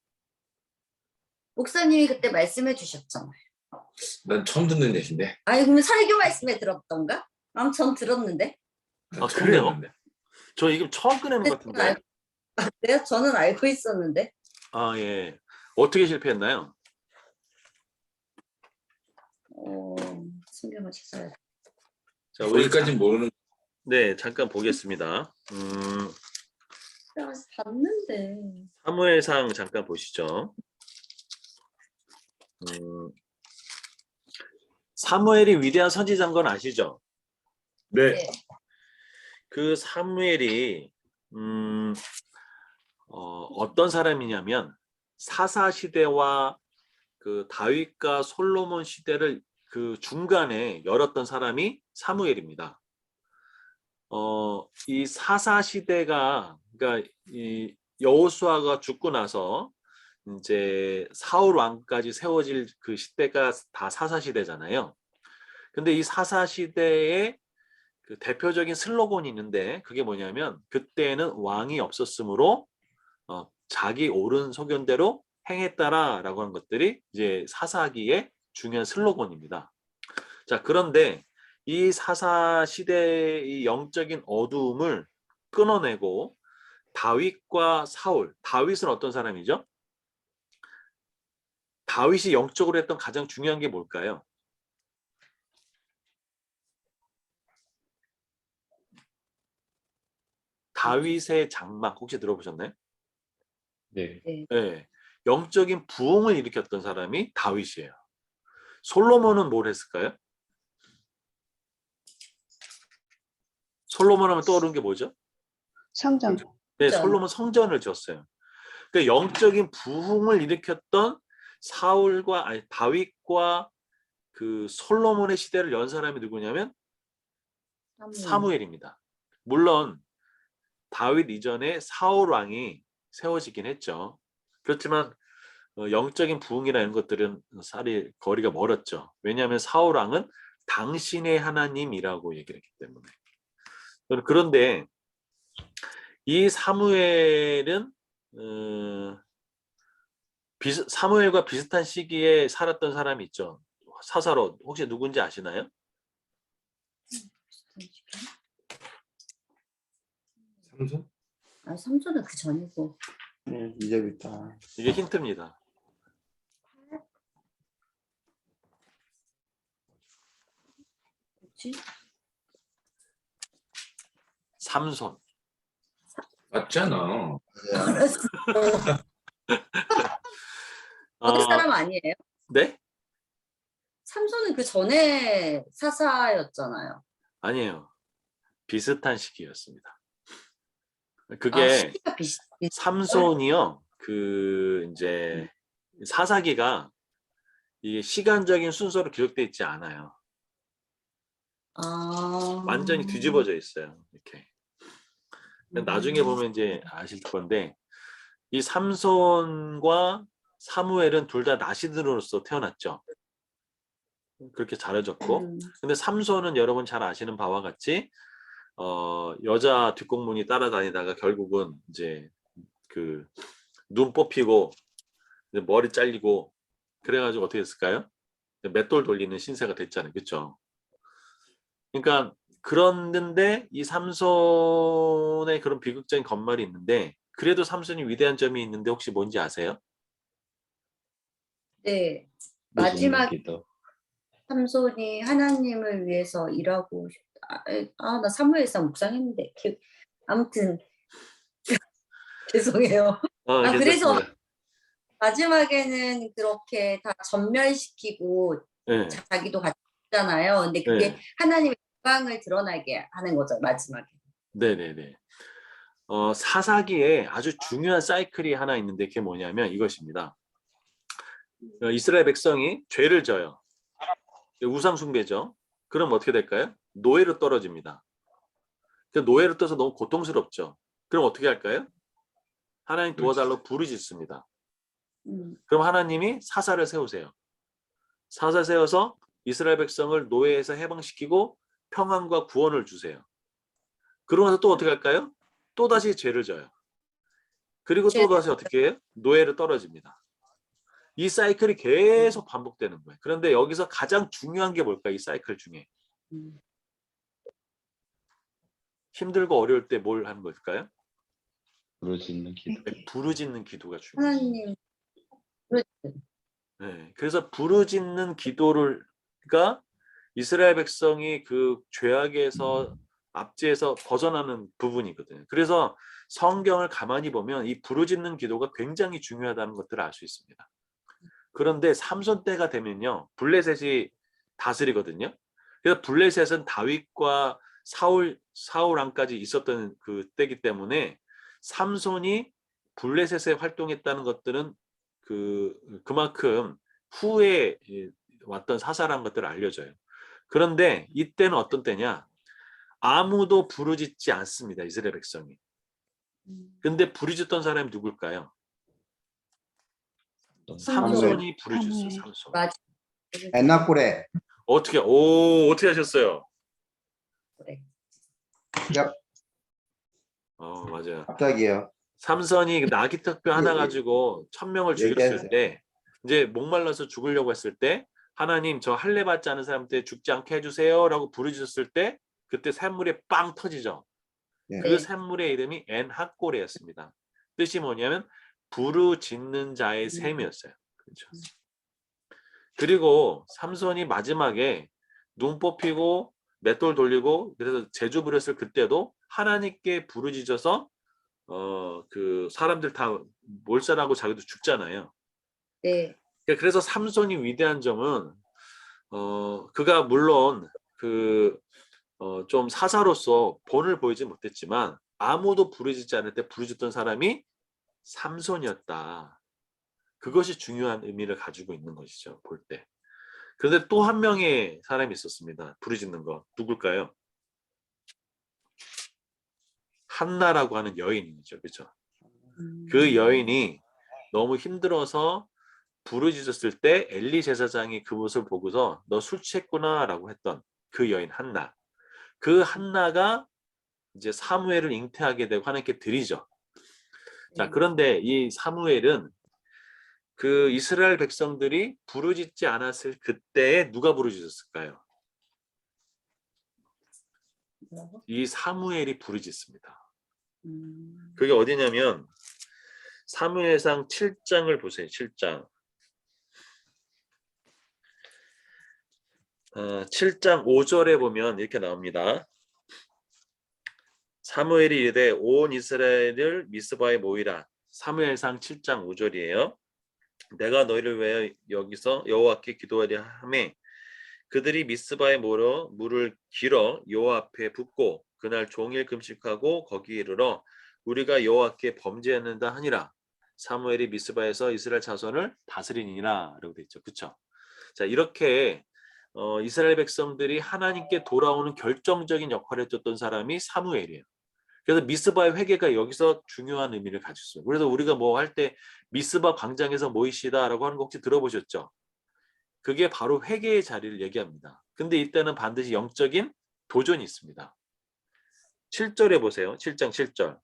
D: 목사님이 그때 말씀해 주셨잖아요.
C: 난 처음 듣는 얘기인데.
D: 아니, 그러면 설교 말씀에 들었던가? 전 들었는데.
C: 난 처음
A: 그래요?
C: 듣는데.
A: 저 이거 처음 꺼내는 것 같은데.
D: 저는 알고 있었는데.
A: 예. 어떻게 실패했나요?
D: 성경을 찾아야 돼.
A: 자, 우리
C: 거기까지는 모르는.
A: 네, 잠깐 보겠습니다.
D: 봤는데.
A: 사무엘상 잠깐 보시죠. 사무엘이 위대한 선지자인 건 아시죠?
C: 네.
D: 네.
A: 그 사무엘이 어떤 사람이냐면 사사 시대와 그 다윗과 솔로몬 시대를 그 중간에 열었던 사람이 사무엘입니다. 이 사사 시대가, 그러니까 이 여호수아가 죽고 나서 이제 사울 왕까지 세워질 그 시대가 다 사사 시대잖아요. 근데 이 사사 시대에 그 대표적인 슬로건이 있는데, 그게 뭐냐면 그때는 왕이 없었으므로 자기 옳은 소견대로 행했다라고 하는 것들이 이제 사사기의 중요한 슬로건입니다. 자, 그런데 이 사사 시대의 영적인 어두움을 끊어내고 다윗과 사울, 다윗은 어떤 사람이죠? 다윗이 영적으로 했던 가장 중요한 게 뭘까요? 다윗의 장막 혹시 들어보셨나요?
B: 네.
A: 네. 영적인 부흥을 일으켰던 사람이 다윗이에요. 솔로몬은 뭘 했을까요? 솔로몬 하면 떠오르는 게 뭐죠?
E: 성전.
A: 네,
D: 성전.
A: 솔로몬 성전을 지었어요. 그러니까 영적인 부흥을 일으켰던 다윗과 그 솔로몬의 시대를 연 사람이 누구냐면 사무엘입니다. 물론 다윗 이전에 사울 왕이 세워지긴 했죠. 그렇지만 영적인 부흥이나 이런 것들은 거리가 멀었죠. 왜냐하면 사울 왕은 당신의 하나님이라고 얘기를 했기 때문에. 그런데 이 사무엘은 사무엘과 비슷한 시기에 살았던 사람이 있죠. 사사롯 혹시 누군지 아시나요?
C: 삼손?
D: 아, 삼손은 그 전이고.
G: 네, 이제부터.
A: 이게 힌트입니다.
D: 뭐지?
A: 삼손.
C: 맞잖아.
D: 어느
A: 아,
D: 사람 아니에요?
A: 네?
D: 삼손은 그 전에 사사였잖아요.
A: 아니에요. 비슷한 시기였습니다.
D: 아,
A: 그게
D: 시기가 비슷.
A: 삼손이요. 그 이제 사사기가 이게 시간적인 순서로 기록되어 있지 않아요.
D: 아.
A: 완전히 뒤집어져 있어요. 이렇게. 나중에 보면 이제 아실 건데 이 삼손과 사무엘은 둘 다 나시들로서 태어났죠. 그렇게 잘해줬고, 근데 삼손은 여러분 잘 아시는 바와 같이 여자 뒷공문이 따라다니다가 결국은 이제 그 눈 뽑히고 이제 머리 잘리고 그래가지고 어떻게 됐을까요? 맷돌 돌리는 신세가 됐잖아요, 그렇죠? 그러니까 그런데 이 삼손의 그런 비극적인 건말이 있는데 그래도 삼손이 위대한 점이 있는데 혹시 뭔지 아세요?
D: 네.
B: 부르짖는
D: 마지막
B: 기도.
D: 삼손이 하나님을 위해서 일하고 싶다. 나 사무엘상 묵상했는데 아무튼 죄송해요. 그래서
A: 괜찮습니다.
D: 마지막에는 그렇게 다 전멸시키고
A: 네,
D: 자기도 같이 있잖아요. 근데 그게
A: 네,
D: 하나님의 영광을 드러나게 하는 거죠, 마지막에.
A: 네네네. 사사기에 아주 중요한 사이클이 하나 있는데 그게 뭐냐면 이것입니다. 이스라엘 백성이 죄를 져요. 우상 숭배죠. 그럼 어떻게 될까요? 노예로 떨어집니다. 노예로 떠서 너무 고통스럽죠. 그럼 어떻게 할까요? 하나님 도와달라고 부르짖습니다. 그럼 하나님이 사사를 세우세요. 사사 세워서 이스라엘 백성을 노예에서 해방시키고 평안과 구원을 주세요. 그러고 나서 또 어떻게 할까요? 또다시 죄를 져요. 그리고 또다시 어떻게 해요? 노예로 떨어집니다. 이 사이클이 계속 반복되는 거예요. 그런데 여기서 가장 중요한 게 뭘까요? 이 사이클 중에. 힘들고 어려울 때 뭘 하는 걸까요?
B: 부르짖는 기도.
A: 부르짖는 기도가 중요해요.
D: 하나님.
A: 네, 그래서 부르짖는 기도가 이스라엘 백성이 그 죄악에서 압제에서 벗어나는 부분이거든요. 그래서 성경을 가만히 보면 이 부르짖는 기도가 굉장히 중요하다는 것들을 알 수 있습니다. 그런데 삼손 때가 되면요, 블레셋이 다스리거든요. 그래서 블레셋은 다윗과 사울 왕까지 있었던 그 때이기 때문에 삼손이 블레셋에 활동했다는 것들은 그만큼 후에 왔던 사사라는 것들을 알려줘요. 그런데 이때는 어떤 때냐? 아무도 부르짖지 않습니다. 이스라엘 백성이. 근데 부르짖던 사람이 누굴까요? 삼손이 부르짖었어요. 삼손.
D: 맞아.
G: 엔나꼬레.
A: 어떻게 하셨어요?
D: 그래.
G: 야,
A: 맞아요.
G: 갑자기요.
A: 삼손이 나귀 특별 하나
G: 예, 예.
A: 가지고 1000명을 죽였을
G: 얘기하세요.
A: 때 이제 목말라서 죽으려고 했을 때 하나님 저 할례 받지 않은 사람한테 죽지 않게 해주세요라고 부르짖었을 때 그때 샘물에 빵 터지죠.
G: 예.
A: 그 샘물의 이름이 엔핫고레였습니다. 뜻이 뭐냐면 부르짖는 자의 샘이었어요. 그렇죠. 그리고 삼손이 마지막에 눈 뽑히고 맷돌 돌리고 그래서 제주 부렸을 그때도 하나님께 부르짖어서 그 사람들 다 몰살하고 자기도 죽잖아요.
D: 네.
A: 그래서 삼손이 위대한 점은 그가 물론 그 좀 사사로서 본을 보이지 못했지만 아무도 부르짖지 않을 때 부르짖던 사람이 삼손이었다. 그것이 중요한 의미를 가지고 있는 것이죠. 볼 때. 그런데 또 한 명의 사람이 있었습니다. 부르짖는 거. 누굴까요? 한나라고 하는 여인이죠. 그렇죠? 그 여인이 너무 힘들어서 부르짖었을 때 엘리 제사장이 그 모습을 보고서 너 술 취했구나 라고 했던 그 여인 한나. 그 한나가 이제 사무엘을 잉태하게 되고 하나님께 드리죠. 자, 그런데 이 사무엘은 그 이스라엘 백성들이 부르짖지 않았을 그때에 누가 부르짖었을까요? 이 사무엘이 부르짖습니다. 그게 어디냐면 사무엘상 7장을 보세요. 7장. 7장 5절에 보면 이렇게 나옵니다. 사무엘이 이르되 온 이스라엘을 미스바에 모이라. 사무엘상 7장 5절이에요. 내가 너희를 위하여 여기서 여호와께 기도하려 하매 그들이 미스바에 모여 물을 길어 여호와 앞에 붓고 그날 종일 금식하고 거기 이르러 우리가 여호와께 범죄했는다 하니라. 사무엘이 미스바에서 이스라엘 자손을 다스리니라 라고 되어 있죠. 그렇죠? 자, 이렇게 이스라엘 백성들이 하나님께 돌아오는 결정적인 역할을 해줬던 사람이 사무엘이에요. 그래서 미스바의 회개가 여기서 중요한 의미를 가지고 있어요. 그래서 우리가 뭐 할 때 미스바 광장에서 모이시다라고 하는 거 혹시 들어보셨죠? 그게 바로 회개의 자리를 얘기합니다. 근데 이때는 반드시 영적인 도전이 있습니다. 7절에 보세요. 7장 7절.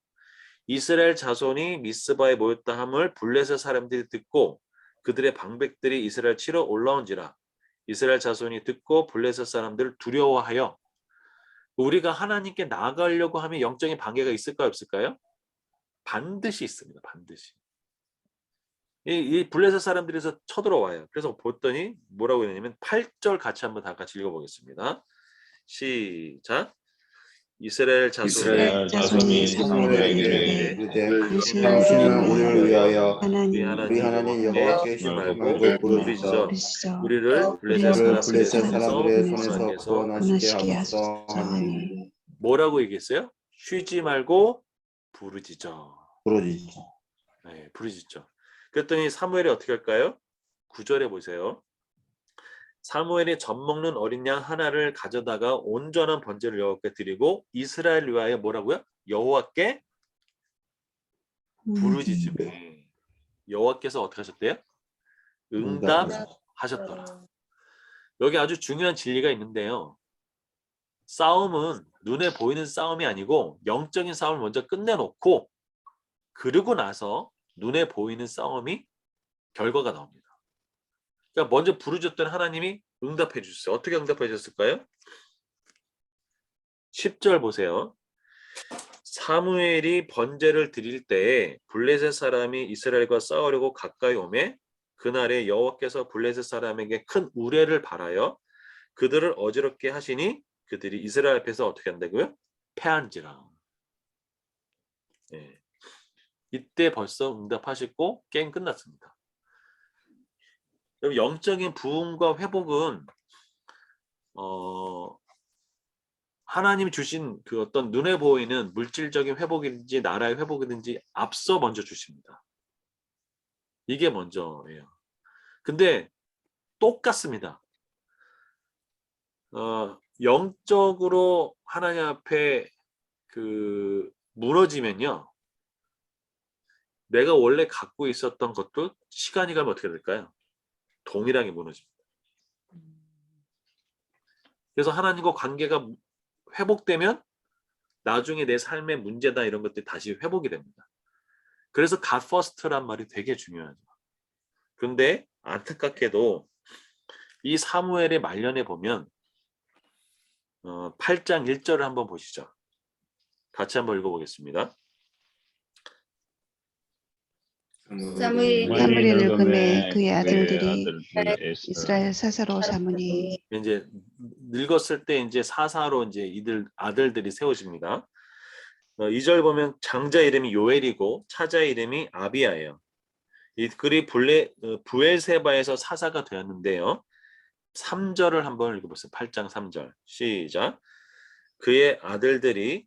A: 이스라엘 자손이 미스바에 모였다 함을 블레셋 사람들이 듣고 그들의 방백들이 이스라엘 치러 올라온지라. 이스라엘 자손이 듣고 블레셋 사람들을 두려워하여. 우리가 하나님께 나아가려고 하면 영적인 방해가 있을까요? 없을까요? 반드시 있습니다. 반드시. 이 블레셋 사람들에서 쳐들어와요. 그래서 봤더니 뭐라고 했냐면 8절 같이 한번 다 같이 읽어보겠습니다. 시작. 이스라엘
E: 자손이 사무엘에게
G: 이르되
E: 당신은
G: 당신은 우리를 위하여
E: 하나님
G: 우리 하나님 여호와께 심말고 부르짖어
E: 부르짖어
A: 우리를 블레셋
G: 우리를 블레셋
A: 사람들의
G: 사람들의
A: 손에서
G: 손에서
A: 구원하게
G: 구원하시게
E: 구원하시게
G: 하소서 하니
E: 하소서하니
A: 뭐라고 얘기했어요? 쉬지 말고 부르짖어.
G: 부르짖어.
A: 네, 부르짖죠. 그랬더니 사무엘이 어떻게 할까요? 9절에 보세요. 사무엘이 젖 먹는 어린 양 하나를 가져다가 온전한 번제를 여호와께 드리고 이스라엘 위하여 뭐라고요? 여호와께 부르짖음에 여호와께서 어떻게 하셨대요? 응답하셨더라. 여기 아주 중요한 진리가 있는데요. 싸움은 눈에 보이는 싸움이 아니고 영적인 싸움을 먼저 끝내놓고 그러고 나서 눈에 보이는 싸움이 결과가 나옵니다. 그러니까 먼저 부르짖던 하나님이 응답해 주셨어요. 어떻게 응답해 주셨을까요? 10절 보세요. 사무엘이 번제를 드릴 때에 블레셋 사람이 이스라엘과 싸우려고 가까이 오매 그날에 여호와께서 블레셋 사람에게 큰 우레를 발하여 그들을 어지럽게 하시니 그들이 이스라엘 앞에서 어떻게 한다고요? 패한지라. 네. 이때 벌써 응답하시고 게임 끝났습니다. 영적인 부흥과 회복은 하나님이 주신 그 어떤 눈에 보이는 물질적인 회복이든지 나라의 회복이든지 앞서 먼저 주십니다. 이게 먼저예요. 근데 똑같습니다. 영적으로 하나님 앞에 그 무너지면요. 내가 원래 갖고 있었던 것도 시간이 가면 어떻게 될까요? 동일하게 무너집니다. 그래서 하나님과 관계가 회복되면 나중에 내 삶의 문제다 이런 것들이 다시 회복이 됩니다. 그래서 God first란 말이 되게 중요하죠. 그런데 안타깝게도 이 사무엘의 말년에 보면 8장 1절을 한번 보시죠. 같이 한번 읽어보겠습니다.
D: 사무엘이
E: 사무엘이 늙음에 그의
B: 그의
E: 아들들이
B: 아들들을
E: 이스라엘 사사로 삼으니
A: 이제 늙었을 때 이제 사사로 이제 이들 아들들이 세워집니다. 2절 보면 장자 이름이 요엘이고 차자 이름이 아비야예요. 이 글이 부엘세바에서 사사가 되었는데요. 3절을 한번 읽어보세요. 8장 3절 시작. 그의 아들들이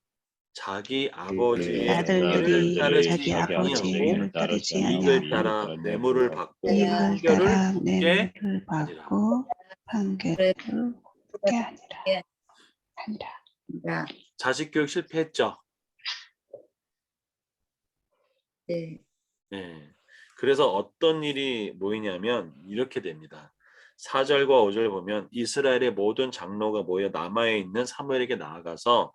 A: 자기 아버지의
E: 아들들이
A: 행위를 따르지
E: 자기 아버지의
A: 아니하고
E: 행위를 따르지
A: 이익을
E: 아니하고
A: 따라 뇌물을 받고
E: 이익을
A: 판결을
E: 따라
A: 받게
E: 뇌물을
A: 아니라.
E: 받고 판결을 받게 아니라.
A: 자식 교육 실패했죠.
D: 네.
A: 네. 그래서 어떤 일이 모이냐면 이렇게 됩니다. 4절과 5절 보면 이스라엘의 모든 장로가 모여 남아에 있는 사무엘에게 나아가서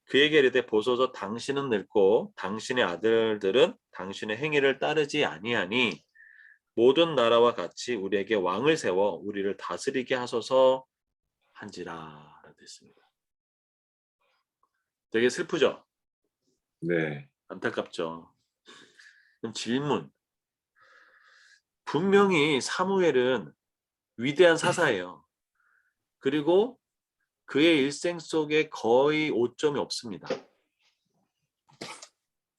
A: 그에게 이르되 보소서 당신은 늙고 당신의 아들들은 당신의 행위를 따르지 아니하니 모든 나라와 같이 우리에게 왕을 세워 우리를 다스리게 하소서 한지라 라고 했습니다. 되게 슬프죠?
C: 네.
A: 안타깝죠? 그럼 질문. 분명히 사무엘은 위대한 사사예요. 그리고 그의 일생 속에 거의 오점이 없습니다.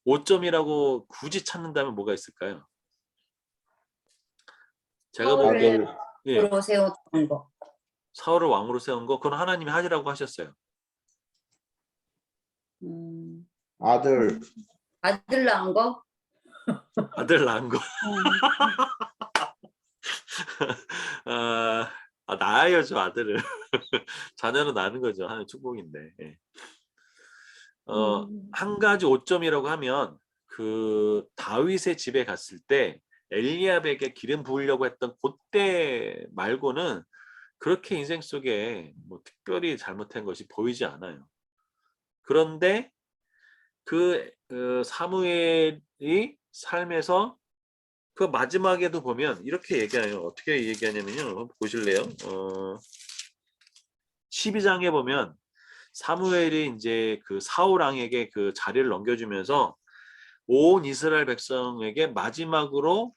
A: 오점이라고 굳이 찾는다면 뭐가 있을까요? 제가 보기에
D: 사울을
A: 예,
D: 왕으로 세웠던 거.
A: 사울을 왕으로 세운 거 그건 하나님이 하시라고 하셨어요.
G: 아들
D: 아들 낳은 거?
A: 아들 낳은 거. 낳아야죠 아들을. 자녀는 낳는 거죠. 하나님 축복인데. 예. 한 가지 오점이라고 하면 그 다윗의 집에 갔을 때 엘리압에게 기름 부으려고 했던 그때 말고는 그렇게 인생 속에 뭐 특별히 잘못한 것이 보이지 않아요. 그런데 그 사무엘이 삶에서 그 마지막에도 보면 이렇게 얘기해요. 어떻게 얘기하냐면요. 한번 보실래요? 12장에 보면 사무엘이 이제 그 사울 왕에게 그 자리를 넘겨주면서 온 이스라엘 백성에게 마지막으로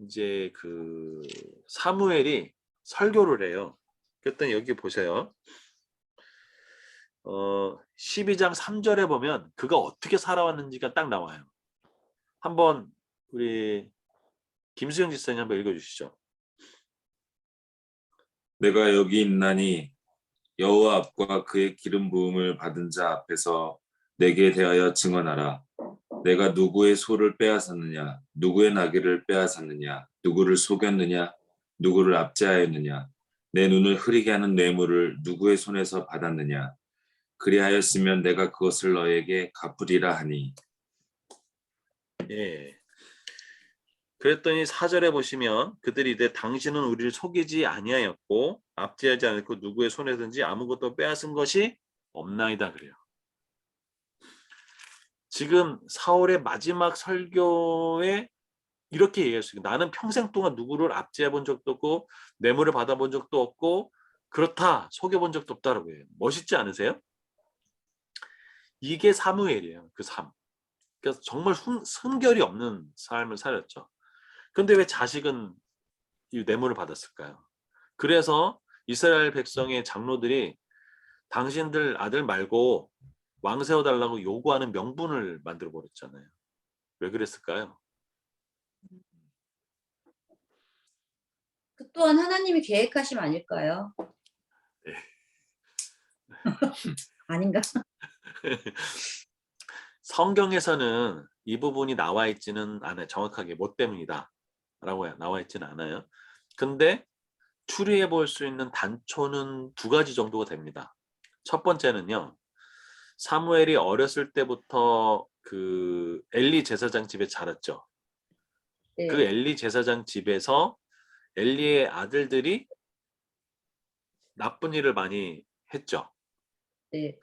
A: 이제 그 사무엘이 설교를 해요. 그랬더니 여기 보세요. 12장 3절에 보면 그가 어떻게 살아왔는지가 딱 나와요. 한번 우리 김수영 지사님 한번 읽어주시죠.
C: 내가 여기 있나니 여호와 앞과 그의 기름 부음을 받은 자 앞에서 내게 대하여 증언하라. 내가 누구의 소를 빼앗았느냐, 누구의 나귀를 빼앗았느냐, 누구를 속였느냐, 누구를 압제하였느냐, 내 눈을 흐리게 하는 뇌물을 누구의 손에서 받았느냐. 그리하였으면 내가 그것을 너에게 갚으리라 하니.
A: 예. 그랬더니 4절에 보시면 그들이 이제 당신은 우리를 속이지 아니하였고 압제하지 않고 누구의 손에든지 아무것도 빼앗은 것이 없나이다 그래요. 지금 사울의 마지막 설교에 이렇게 얘기했어요. 나는 평생 동안 누구를 압제해 본 적도 없고 뇌물을 받아본 적도 없고 그렇다 속여본 적도 없다라고 해요. 멋있지 않으세요? 이게 사무엘이에요. 그 삶. 그래서 정말 순결이 없는 삶을 살았죠. 근데 왜 자식은 이 뇌물을 받았을까요? 그래서 이스라엘 백성의 장로들이 당신들 아들 말고 왕 세워달라고 요구하는 명분을 만들어 버렸잖아요. 왜 그랬을까요?
D: 그 또한 하나님이 계획하심 아닐까요?
A: 네.
D: 아닌가?
A: 성경에서는 이 부분이 나와 있지는 않아요. 정확하게 뭐 때문이다 라고 나와 있지는 않아요. 근데 추리해 볼 수 있는 단초는 두 가지 정도가 됩니다. 첫 번째는요. 사무엘이 어렸을 때부터 그 엘리 제사장 집에 자랐죠.
D: 네.
A: 그 엘리 제사장 집에서 엘리의 아들들이 나쁜 일을 많이 했죠.
D: 네.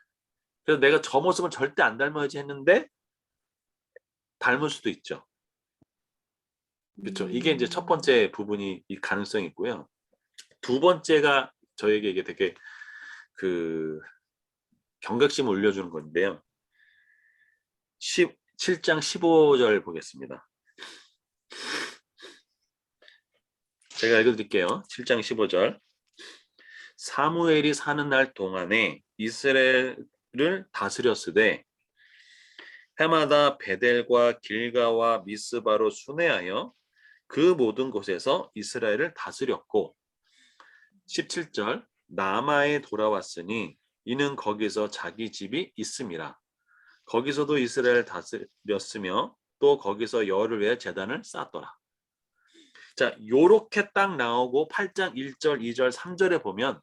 A: 그래서 내가 저 모습은 절대 안 닮아야지 했는데 닮을 수도 있죠. 그렇죠. 이게 이제 첫 번째 부분이 이 가능성이 있고요. 두 번째가 저에게 이게 되게 그 경각심을 올려주는 건데요. 17장 15절 보겠습니다. 제가 읽어드릴게요. 7장 15절. 사무엘이 사는 날 동안에 이스라엘을 다스렸으되 해마다 베델과 길가와 미스바로 순회하여 그 모든 곳에서 이스라엘을 다스렸고 17절 라마에 돌아왔으니 이는 거기서 자기 집이 있음이라. 거기서도 이스라엘 다스렸으며 또 거기서 열을 위해 제단을 쌓았더라. 자, 요렇게 딱 나오고 8장 1절, 2절, 3절에 보면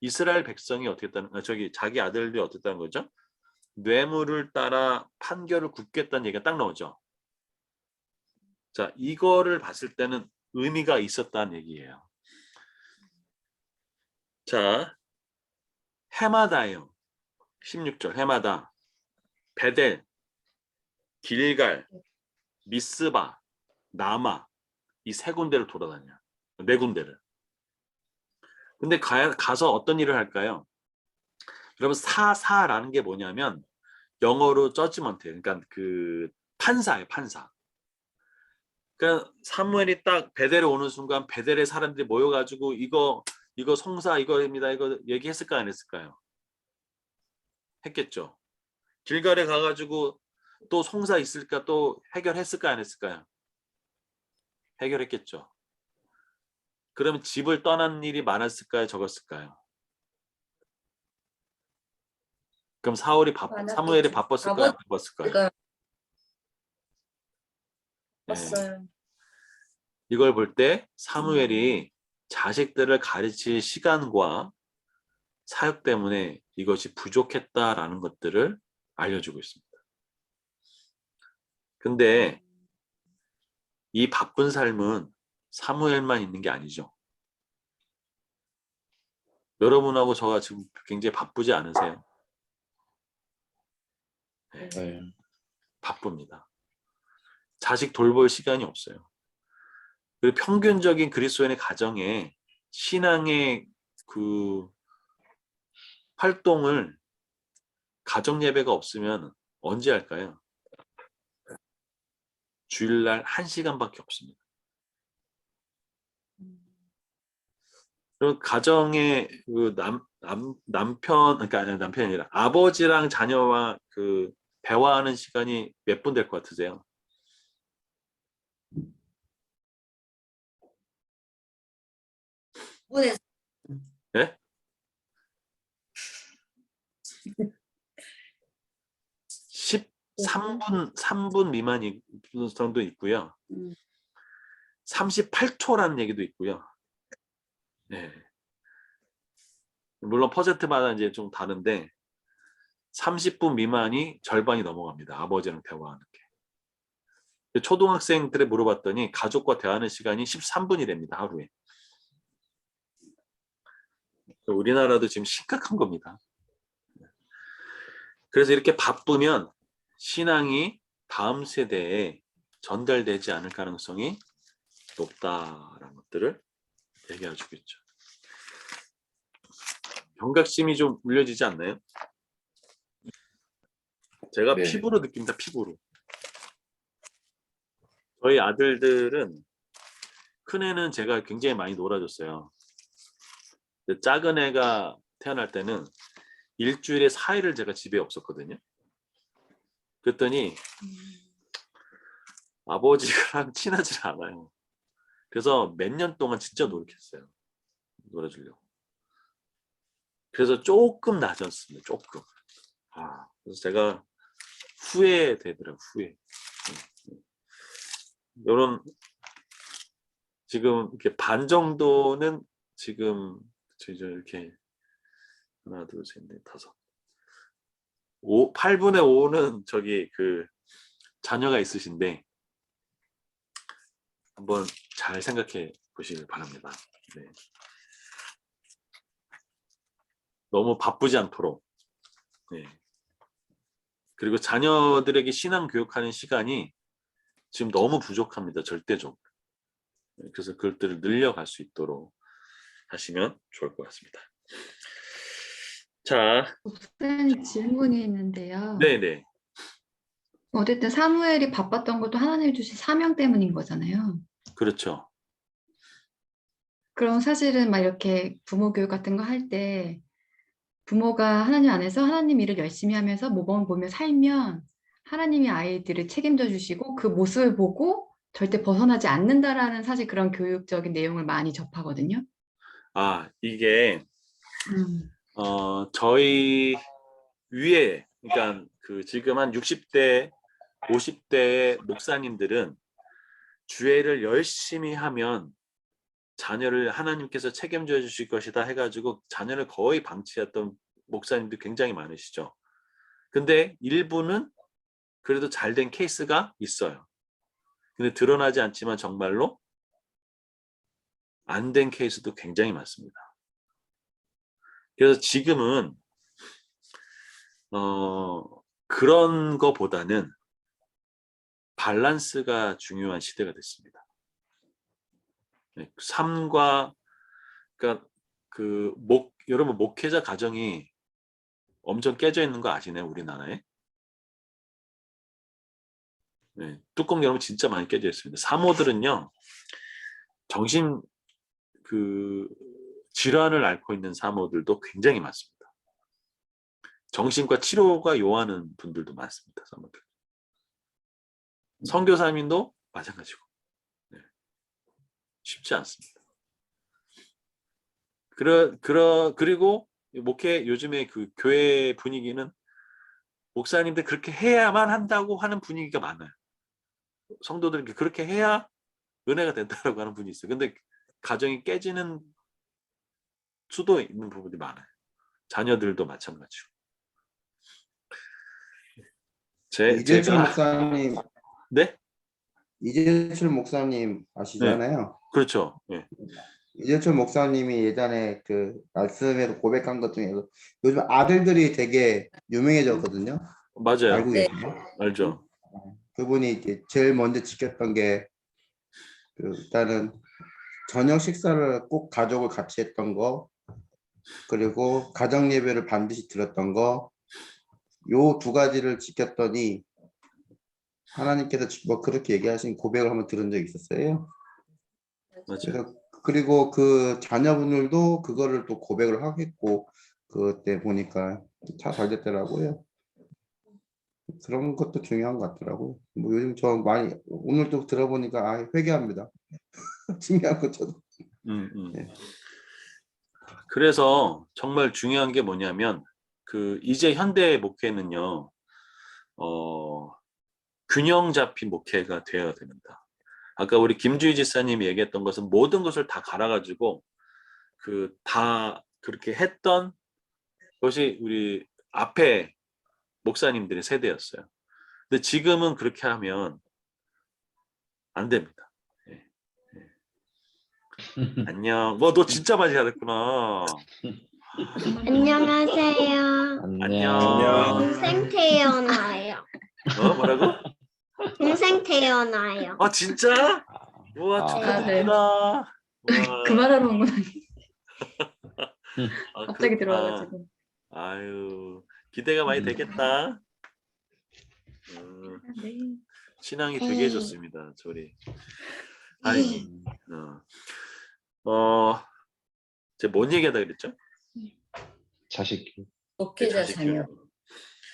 A: 이스라엘 백성이 어떻게 했다는 자기 아들들이 어떻다는 거죠? 뇌물을 따라 판결을 굽겠다는 얘기가 딱 나오죠. 자, 이거를 봤을 때는 의미가 있었다는 얘기예요. 자, 해마다예요. 16절 해마다 베델, 길갈, 미스바, 라마 이 세 군데를 돌아다녀. 네 군데를. 근데 가서 어떤 일을 할까요? 여러분 사사라는 게 뭐냐면 영어로 저지먼트, 그러니까 그 판사예요, 판사. 그러니까 사무엘이 딱 베델에 오는 순간 베델의 사람들이 모여가지고 이거 송사 이거입니다, 이거 얘기했을까 안 했을까요? 했겠죠. 길갈에 가가지고 또 송사 있을까 또 해결했을까 안 했을까요? 해결했겠죠. 그러면 집을 떠난 일이 많았을까요, 적었을까요? 그럼 사무엘이
D: 많았겠죠.
A: 바빴을까요, 안 바빴을까요?
D: 제가
A: 네.
D: 봤어요.
A: 이걸 볼 때 사무엘이 자식들을 가르칠 시간과 사역 때문에 이것이 부족했다라는 것들을 알려주고 있습니다. 근데 이 바쁜 삶은 사무엘만 있는 게 아니죠. 여러분하고 저가 지금 굉장히 바쁘지 않으세요? 네.
B: 네.
A: 바쁩니다. 자식 돌볼 시간이 없어요. 그리고 평균적인 그리스도인의 가정에 신앙의 그 활동을 가정 예배가 없으면 언제 할까요? 주일날 1시간밖에 없습니다. 그럼 가정의 그 남편, 그러니까 남편이 아니라 아버지랑 자녀와 그 대화하는 시간이 몇 분 될 것 같으세요?
D: 분에서
A: 네? 3분 미만 정도 있고요. 38초라는 얘기도 있고요. 네. 물론 퍼센트마다 이제 좀 다른데 30분 미만이 절반이 넘어갑니다. 아버지랑 대화하는 게. 초등학생들에 물어봤더니 가족과 대화하는 시간이 13분이랍니다. 하루에. 우리나라도 지금 심각한 겁니다. 그래서 이렇게 바쁘면 신앙이 다음 세대에 전달되지 않을 가능성이 높다라는 것들을 얘기해주고 있죠. 경각심이 좀 울려지지 않나요? 제가
C: 네.
A: 피부로 느낍니다. 피부로. 저희 아들들은 큰애는 제가 굉장히 많이 놀아줬어요. 작은 애가 태어날 때는 일주일에 4일을 제가 집에 없었거든요. 그랬더니 아버지랑 친하지 않아요. 그래서 몇 년 동안 진짜 노력했어요. 놀아주려고. 그래서 조금 나아졌습니다. 조금. 그래서 제가 후회되더라고요. 후회. 요런 지금 이렇게 반 정도는 지금 이렇게 하나, 둘, 셋, 넷, 다섯. 8분의 5는 저기 그 자녀가 있으신데 한번 잘 생각해 보시길 바랍니다. 네. 너무 바쁘지 않도록. 네. 그리고 자녀들에게 신앙 교육하는 시간이 지금 너무 부족합니다. 절대적으로. 그래서 그것들을 늘려갈 수 있도록 하시면 좋을 것 같습니다. 자,
H: 목사님 질문이 있는데요.
A: 네네.
H: 어쨌든 사무엘이 바빴던 것도 하나님 주신 사명 때문인 거잖아요.
A: 그렇죠.
H: 그럼 사실은 막 이렇게 부모 교육 같은 거 할 때 부모가 하나님 안에서 하나님 일을 열심히 하면서 모범을 보며 살면 하나님이 아이들을 책임져 주시고 그 모습을 보고 절대 벗어나지 않는다라는 사실 그런 교육적인 내용을 많이 접하거든요.
A: 아, 이게
H: 음.
A: 저희 위에, 그러니까 그 지금 한 60대, 50대 목사님들은 주애를 열심히 하면 자녀를 하나님께서 책임져 주실 것이다 해가지고 자녀를 거의 방치했던 목사님들 굉장히 많으시죠. 근데 일부는 그래도 잘 된 케이스가 있어요. 근데 드러나지 않지만 정말로 안 된 케이스도 굉장히 많습니다. 그래서 지금은 그런 거보다는 밸런스가 중요한 시대가 됐습니다. 네, 삶과, 그러니까 여러분 목회자 가정이 엄청 깨져 있는 거 아시나요, 우리나라에? 네, 뚜껑 열면 진짜 많이 깨져 있습니다. 사모들은요, 정신 질환을 앓고 있는 사모들도 굉장히 많습니다. 정신과 치료가 요하는 분들도 많습니다, 사모들. 선교사님도 마찬가지고. 네, 쉽지 않습니다. 그리고 목회 요즘에 그 교회 분위기는 목사님들 그렇게 해야만 한다고 하는 분위기가 많아요. 성도들 그렇게 해야 은혜가 된다라고 하는 분이 있어요. 근데 가정이 깨지는 수도 있는 부분이 많아요. 자녀들도 마찬가지고.
G: 이재철
A: 제가
G: 목사님,
A: 네?
G: 이재철 목사님 아시잖아요.
A: 그렇죠. 네.
G: 이재철 목사님이 예전에 그 말씀에서 고백한 것 중에서 요즘 아들들이 되게 유명해졌거든요.
A: 맞아요.
G: 알고
D: 네.
G: 계세요?
A: 알죠.
G: 그분이 이제 제일 먼저 지켰던 게 일단은 저녁 식사를 꼭 가족을 같이 했던 거, 그리고 가정 예배를 반드시 드렸던 거, 요 두 가지를 지켰더니 하나님께서 뭐 그렇게 얘기하신 고백을 한번 들은 적이 있었어요.
A: 맞아요.
G: 그리고 그 자녀분들도 그거를 또 고백을 하겠고 그때 보니까 다 잘 됐더라고요. 그런 것도 중요한 것 같더라고요. 뭐 요즘 저 많이 오늘 또 들어보니까 회개합니다. 중요한 거 저도. 네.
A: 그래서 정말 중요한 게 뭐냐면 이제 현대 목회는요. 균형 잡힌 목회가 되어야 됩니다. 아까 우리 김주희 지사님이 얘기했던 것은 모든 것을 다 갈아가지고 다 그렇게 했던 것이 우리 앞에 목사님들의 세대였어요. 근데 지금은 그렇게 하면 안 됩니다. 예, 예. 안녕. 너 진짜 많이 잘했구나.
F: 안녕하세요.
A: 안녕.
F: 동생 태어나요.
A: 뭐라고?
F: 동생 태어나요.
A: 진짜? 우와, 축하드립니다. 와.
H: 그 말하러 온 건 아니에요. 갑자기
A: 그렇구나.
H: 들어와가지고.
A: 아유, 기대가 많이 되겠다.
H: 네.
A: 신앙이 되게 좋습니다, 저리. 아이, 제가 뭔 얘기하다 그랬죠?
B: 자식.
D: 목회자
A: 자식
D: 자녀.
A: 교육.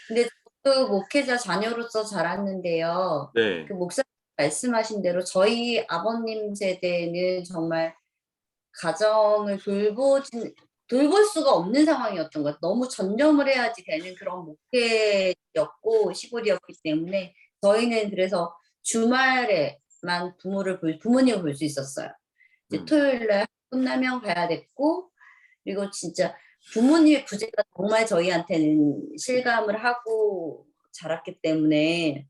D: 근데 저도 목회자 자녀로서 자랐는데요.
A: 네,
D: 그 목사님 말씀하신 대로 저희 아버님 세대는 정말 가정을 돌볼 수가 없는 상황이었던 것 같아요. 너무 전념을 해야지 되는 그런 목회였고 시골이었기 때문에 저희는 그래서 주말에만 부모님을 볼 수 있었어요. 이제 토요일날 끝나면 가야 됐고, 그리고 진짜 부모님의 부재가 정말 저희한테는 실감을 하고 자랐기 때문에.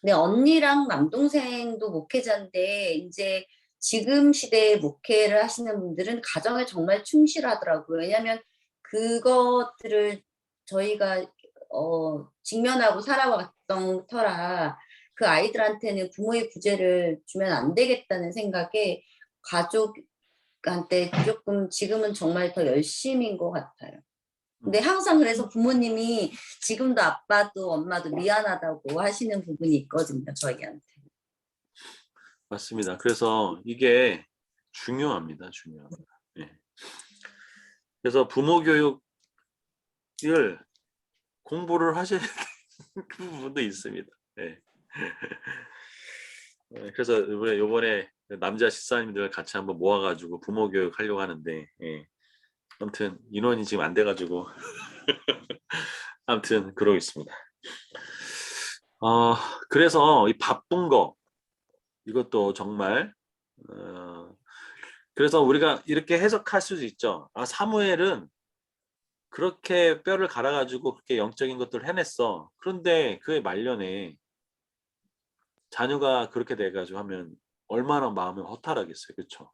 D: 근데 언니랑 남동생도 목회자인데 이제 지금 시대에 목회를 하시는 분들은 가정에 정말 충실하더라고요. 왜냐하면 그것들을 저희가 직면하고 살아왔던 터라 그 아이들한테는 부모의 부재를 주면 안 되겠다는 생각에 가족한테 조금 지금은 정말 더 열심인 것 같아요. 근데 항상 그래서 부모님이 지금도 아빠도 엄마도 미안하다고 하시는 부분이 있거든요, 저희한테.
A: 맞습니다. 그래서 이게 중요합니다. 중요합니다. 예. 그래서 부모 교육을 공부를 하셔야 되는 부분도 있습니다. 예. 그래서 요번에 남자 집사님들 같이 한번 모아가지고 부모 교육 하려고 하는데, 예. 아무튼 인원이 지금 안 돼가지고 아무튼 그러고 있습니다. 그래서 이 바쁜 거 이것도 정말 그래서 우리가 이렇게 해석할 수도 있죠. 사무엘은 그렇게 뼈를 갈아가지고 그렇게 영적인 것들을 해냈어. 그런데 그의 말년에 자녀가 그렇게 돼가지고 하면 얼마나 마음이 허탈하겠어요. 그렇죠?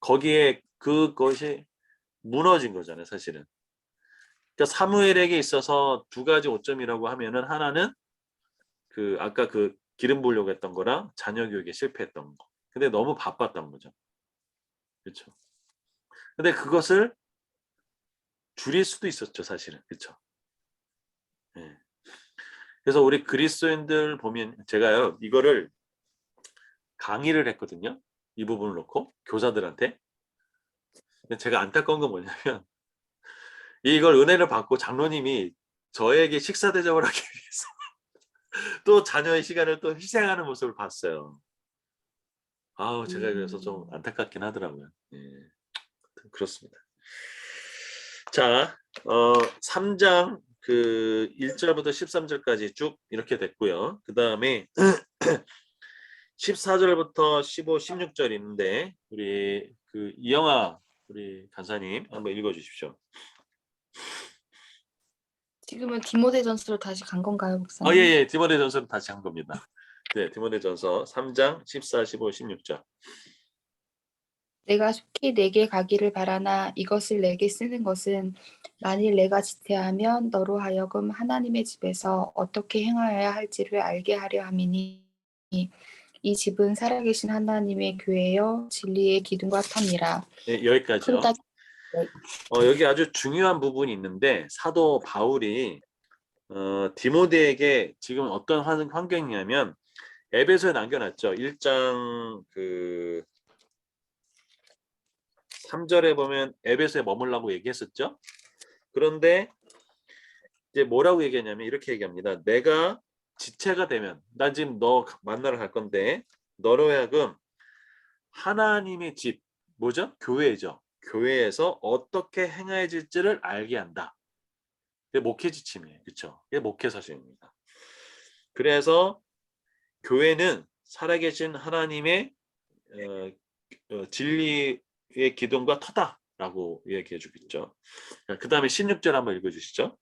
A: 거기에 그것이 무너진 거잖아요. 사실은. 그러니까 사무엘에게 있어서 두 가지 오점이라고 하면은 하나는 그 아까 그 기름 부으려고 했던 거랑 자녀 교육에 실패했던 거. 근데 너무 바빴던 거죠. 그렇죠? 근데 그것을 줄일 수도 있었죠, 사실은. 그렇죠? 예. 그래서 우리 그리스도인들 보면 제가요 이거를 강의를 했거든요. 이 부분을 놓고 교사들한테. 근데 제가 안타까운 건 뭐냐면 이걸 은혜를 받고 장로님이 저에게 식사 대접을 하기 위해서 또 자녀의 시간을 또 희생하는 모습을 봤어요. 제가 그래서 좀 안타깝긴 하더라고요. 예. 그렇습니다. 자, 3장 그 1절부터 13절까지 쭉 이렇게 됐고요. 그 다음에 14절부터 15, 16절 있는데 우리 그 이영아 우리 간사님 한번 읽어주십시오.
I: 지금은 디모데전서로 다시 간 건가요, 목사님?
A: 예. 디모데전서로 다시 한 겁니다. 네, 디모데전서 3장 14, 15, 16절.
I: 내가 속히 내게 가기를 바라나 이것을 내게 쓰는 것은 만일 내가 지체하면 너로 하여금 하나님의 집에서 어떻게 행하여야 할지를 알게 하려 함이니 이 집은 살아계신 하나님의 교회여 진리의 기둥과 터니라.
A: 네, 여기까지요.
I: 네.
A: 여기 아주 중요한 부분이 있는데 사도 바울이 디모데에게 지금 어떤 환경이냐면 에베소에 남겨놨죠. 1장 그 3절에 보면 에베소에 머물라고 얘기했었죠. 그런데 이제 뭐라고 얘기했냐면 이렇게 얘기합니다. 내가 지체가 되면 난 지금 너 만나러 갈 건데 너로 하여금 하나님의 집 뭐죠? 교회죠. 교회에서 어떻게 행해질지를 알게 한다. 그게 목회 지침이에요. 그렇죠? 이게 목회 사실입니다. 그래서 교회는 살아계신 하나님의 진리의 기둥과 터다라고 얘기해 주겠죠. 그 다음에 16절 한번 읽어주시죠.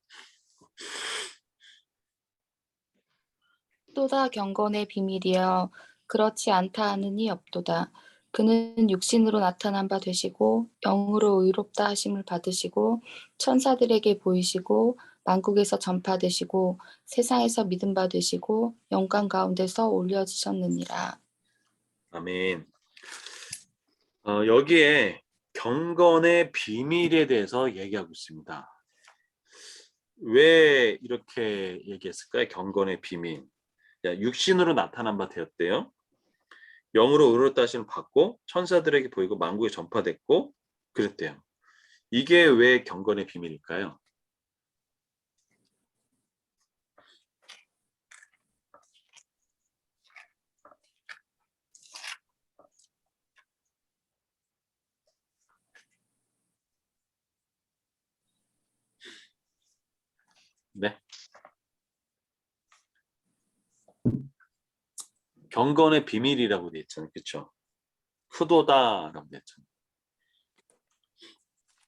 I: 또다 경건의 비밀이여 그렇지 않다 하는 이 없도다. 그는 육신으로 나타난 바 되시고 영으로 의롭다 하심을 받으시고 천사들에게 보이시고 만국에서 전파되시고 세상에서 믿음 바 되시고 영광 가운데서 올려지셨느니라.
A: 아멘. 여기에 경건의 비밀에 대해서 얘기하고 있습니다. 왜 이렇게 얘기했을까요? 경건의 비밀. 육신으로 나타난 바 되었대요. 영으로 의롭다 하심을 받고 천사들에게 보이고 만국에 전파됐고 그랬대요. 이게 왜 경건의 비밀일까요? 네. 경건의 비밀이라고 돼 있잖아요. 그렇죠? 후도다라고 돼 있잖아요.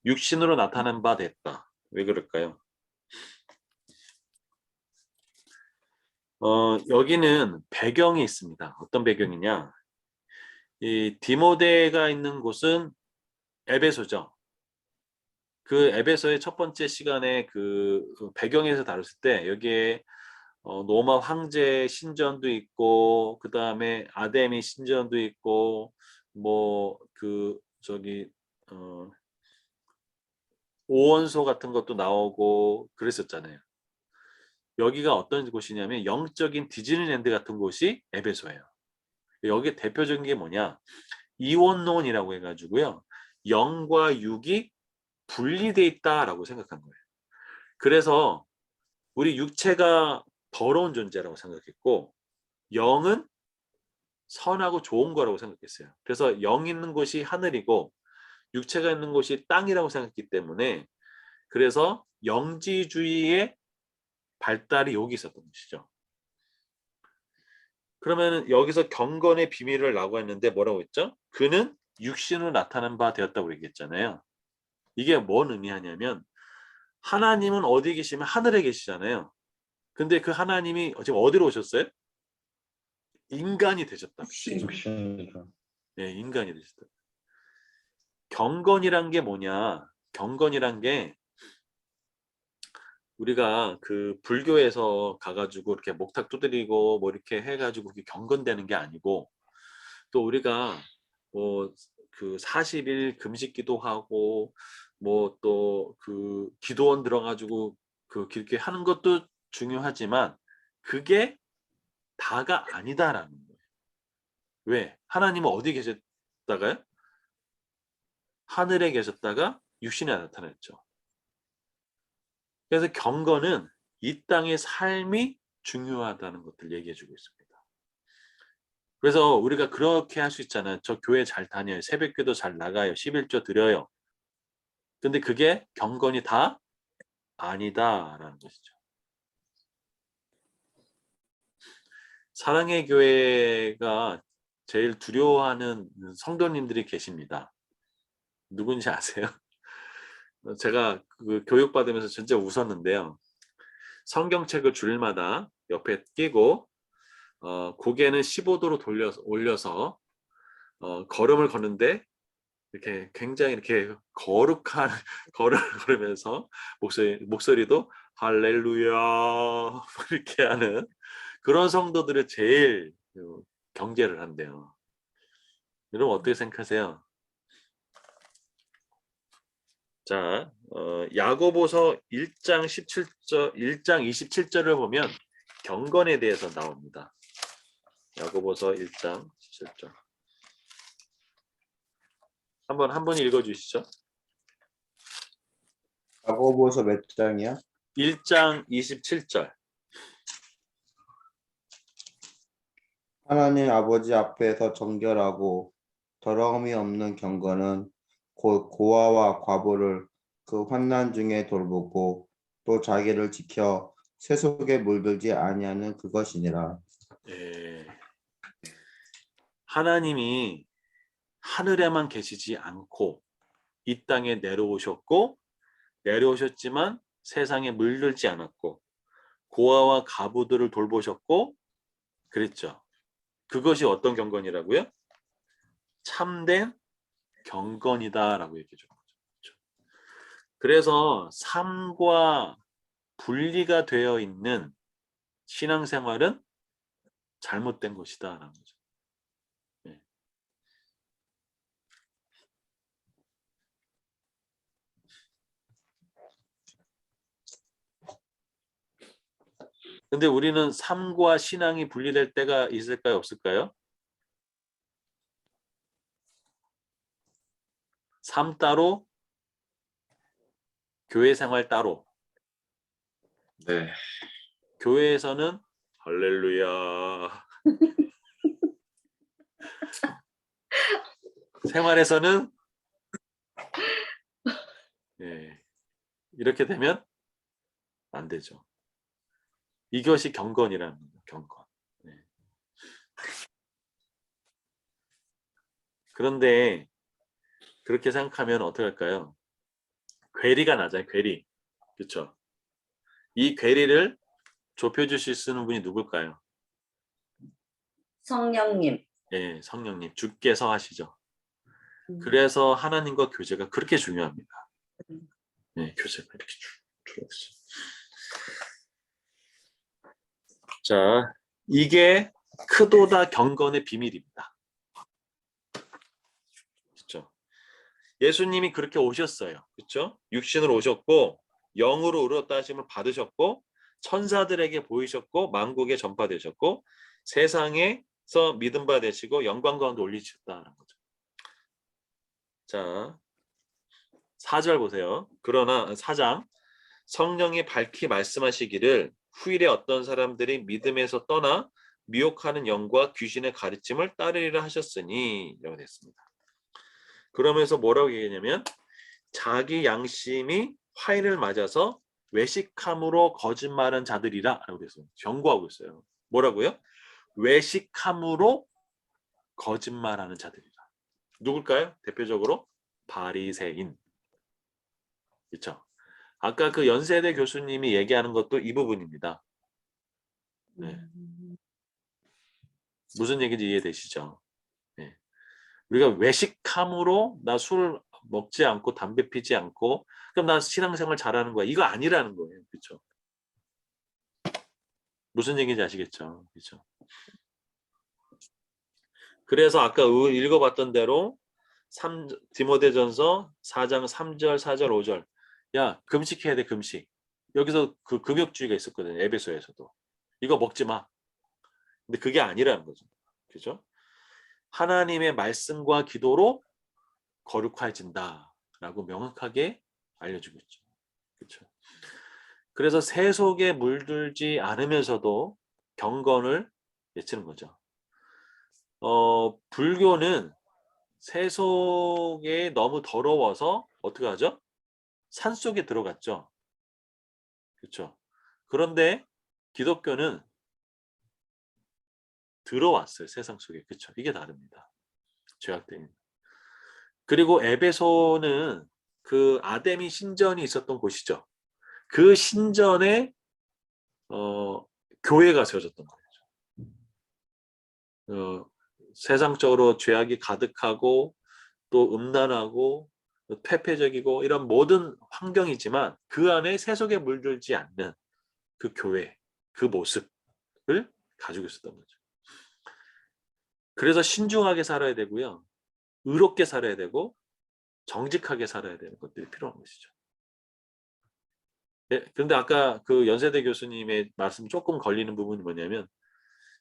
A: 육신으로 나타난 바 됐다. 왜 그럴까요? 여기는 배경이 있습니다. 어떤 배경이냐? 이 디모데가 있는 곳은 에베소죠. 그 에베소의 첫 번째 시간에 그 배경에서 다뤘을 때 여기에 로마 황제 신전도 있고 그 다음에 아데미 신전도 있고 뭐 그 저기 오원소 같은 것도 나오고 그랬었잖아요. 여기가 어떤 곳이냐면 영적인 디즈니랜드 같은 곳이 에베소예요. 여기 대표적인 게 뭐냐? 이원론이라고 해가지고요. 영과 육이 분리돼 있다라고 생각한 거예요. 그래서 우리 육체가 더러운 존재라고 생각했고 영은 선하고 좋은 거라고 생각했어요. 그래서 영 있는 곳이 하늘이고 육체가 있는 곳이 땅이라고 생각했기 때문에 그래서 영지주의의 발달이 여기 있었던 것이죠. 그러면 여기서 경건의 비밀을 라고 했는데 뭐라고 했죠? 그는 육신으로 나타난 바 되었다고 얘기했잖아요. 이게 뭔 의미하냐면 하나님은 어디 계시면 하늘에 계시잖아요. 근데 그 하나님이 지금 어디로 오셨어요? 인간이 되셨다.
B: 육신으로.
A: 네, 인간이 되셨다. 경건이란 게 뭐냐? 경건이란 게 우리가 그 불교에서 가가지고 이렇게 목탁 두드리고 뭐 이렇게 해가지고 그게 경건되는 게 아니고 또 우리가 뭐 그 40일 금식기도 하고 뭐 또 그 기도원 들어가지고 그 그렇게 하는 것도 중요하지만 그게 다가 아니다라는 거예요. 왜? 하나님은 어디 계셨다가요? 하늘에 계셨다가 육신에 나타났죠. 그래서 경건은 이 땅의 삶이 중요하다는 것들 얘기해 주고 있습니다. 그래서 우리가 그렇게 할 수 있잖아요. 저 교회 잘 다녀요. 새벽기도 잘 나가요. 11조 드려요. 근데 그게 경건이 다 아니다라는 것이죠. 사랑의 교회가 제일 두려워하는 성도님들이 계십니다. 누군지 아세요? 제가 그 교육받으면서 진짜 웃었는데요. 성경책을 줄마다 옆에 끼고 고개는 15도로 올려서 걸음을 걷는데 이렇게 굉장히 이렇게 거룩한 걸음을 걸으면서 목소리도 할렐루야 이렇게 하는 그런 성도들을 제일 경계를 한대요. 여러분 어떻게 생각하세요? 자, 야고보서 1장 17절, 1장 27절을 보면 경건에 대해서 나옵니다. 야고보서 1장 17절. 한 번 읽어주시죠.
G: 야고보서 몇 장이야?
A: 1장 27절.
G: 하나님 아버지 앞에서 정결하고 더러움이 없는 경건은 곧 고아와 과부를 그 환난 중에 돌보고 또 자기를 지켜 세속에 물들지 아니하는 그것이니라.
A: 예. 하나님이 하늘에만 계시지 않고 이 땅에 내려오셨지만 세상에 물들지 않았고 고아와 과부들을 돌보셨고 그랬죠. 그것이 어떤 경건이라고요? 참된 경건이다라고 얘기해 준 거죠. 그래서 삶과 분리가 되어 있는 신앙생활은 잘못된 것이다라는 거죠. 네. 근데 우리는 삶과 신앙이 분리될 때가 있을까요? 없을까요? 삶 따로, 교회 생활 따로.
C: 네.
A: 교회에서는 할렐루야. 생활에서는 예, 이렇게 되면 안 되죠. 이것이 경건이라는 거예요. 경건. 네. 그런데 그렇게 생각하면 어떻게 할까요? 괴리가 나잖아요. 괴리. 그렇죠? 이 괴리를 좁혀주실 수 있는 분이 누굴까요?
D: 성령님.
A: 예, 성령님. 주께서 하시죠. 그래서 하나님과 교제가 그렇게 중요합니다. 네, 교제가 이렇게 중요했어요. 자, 이게 크도다 경건의 비밀입니다. 그렇죠? 예수님이 그렇게 오셨어요. 그렇죠? 육신으로 오셨고 영으로 의롭다 하심을 받으셨고 천사들에게 보이셨고 만국에 전파되셨고 세상에서 믿음 바 되시고 영광 가운데 올리셨다는 거죠. 자, 4절 보세요. 그러나 4장 성령이 밝히 말씀하시기를 후일에 어떤 사람들이 믿음에서 떠나 미혹하는 영과 귀신의 가르침을 따르리라 하셨으니 라고 됐습니다. 그러면서 뭐라고 얘기하냐면 자기 양심이 화인을 맞아서 외식함으로 거짓말한 자들이라 라고 돼서 경고하고 있어요. 뭐라고요? 외식함으로 거짓말하는 자들이라. 누굴까요? 대표적으로 바리새인. 그렇죠? 아까 그 연세대 교수님이 얘기하는 것도 이 부분입니다. 네. 무슨 얘기인지 이해되시죠? 네. 우리가 외식함으로 나 술 먹지 않고 담배 피지 않고 그럼 나 신앙생활 잘하는 거야. 이거 아니라는 거예요. 그렇죠? 무슨 얘기인지 아시겠죠? 그렇죠? 그래서 아까 읽어봤던 대로 디모데전서 4장 3절, 4절, 5절. 야, 금식해야 돼, 금식. 여기서 그 금욕주의가 있었거든요. 에베소에서도. 이거 먹지 마. 근데 그게 아니라는 거죠. 그죠? 하나님의 말씀과 기도로 거룩해진다라고 명확하게 알려주고 있죠. 그렇죠? 그래서 세속에 물들지 않으면서도 경건을 외치는 거죠. 불교는 세속에 너무 더러워서 어떻게 하죠? 산속에 들어갔죠. 그렇죠? 그런데 기독교는 들어왔어요. 세상 속에. 그렇죠? 이게 다릅니다. 죄악 때문에. 그리고 에베소는 그 아데미 신전이 있었던 곳이죠. 그 신전에 교회가 세워졌던 거죠. 세상적으로 죄악이 가득하고 또 음란하고 폐폐적이고 이런 모든 환경이지만 그 안에 세속에 물들지 않는 그 교회, 그 모습을 가지고 있었던 거죠. 그래서 신중하게 살아야 되고요. 의롭게 살아야 되고 정직하게 살아야 되는 것들이 필요한 것이죠. 네, 그런데 아까 그 연세대 교수님의 말씀 조금 걸리는 부분이 뭐냐면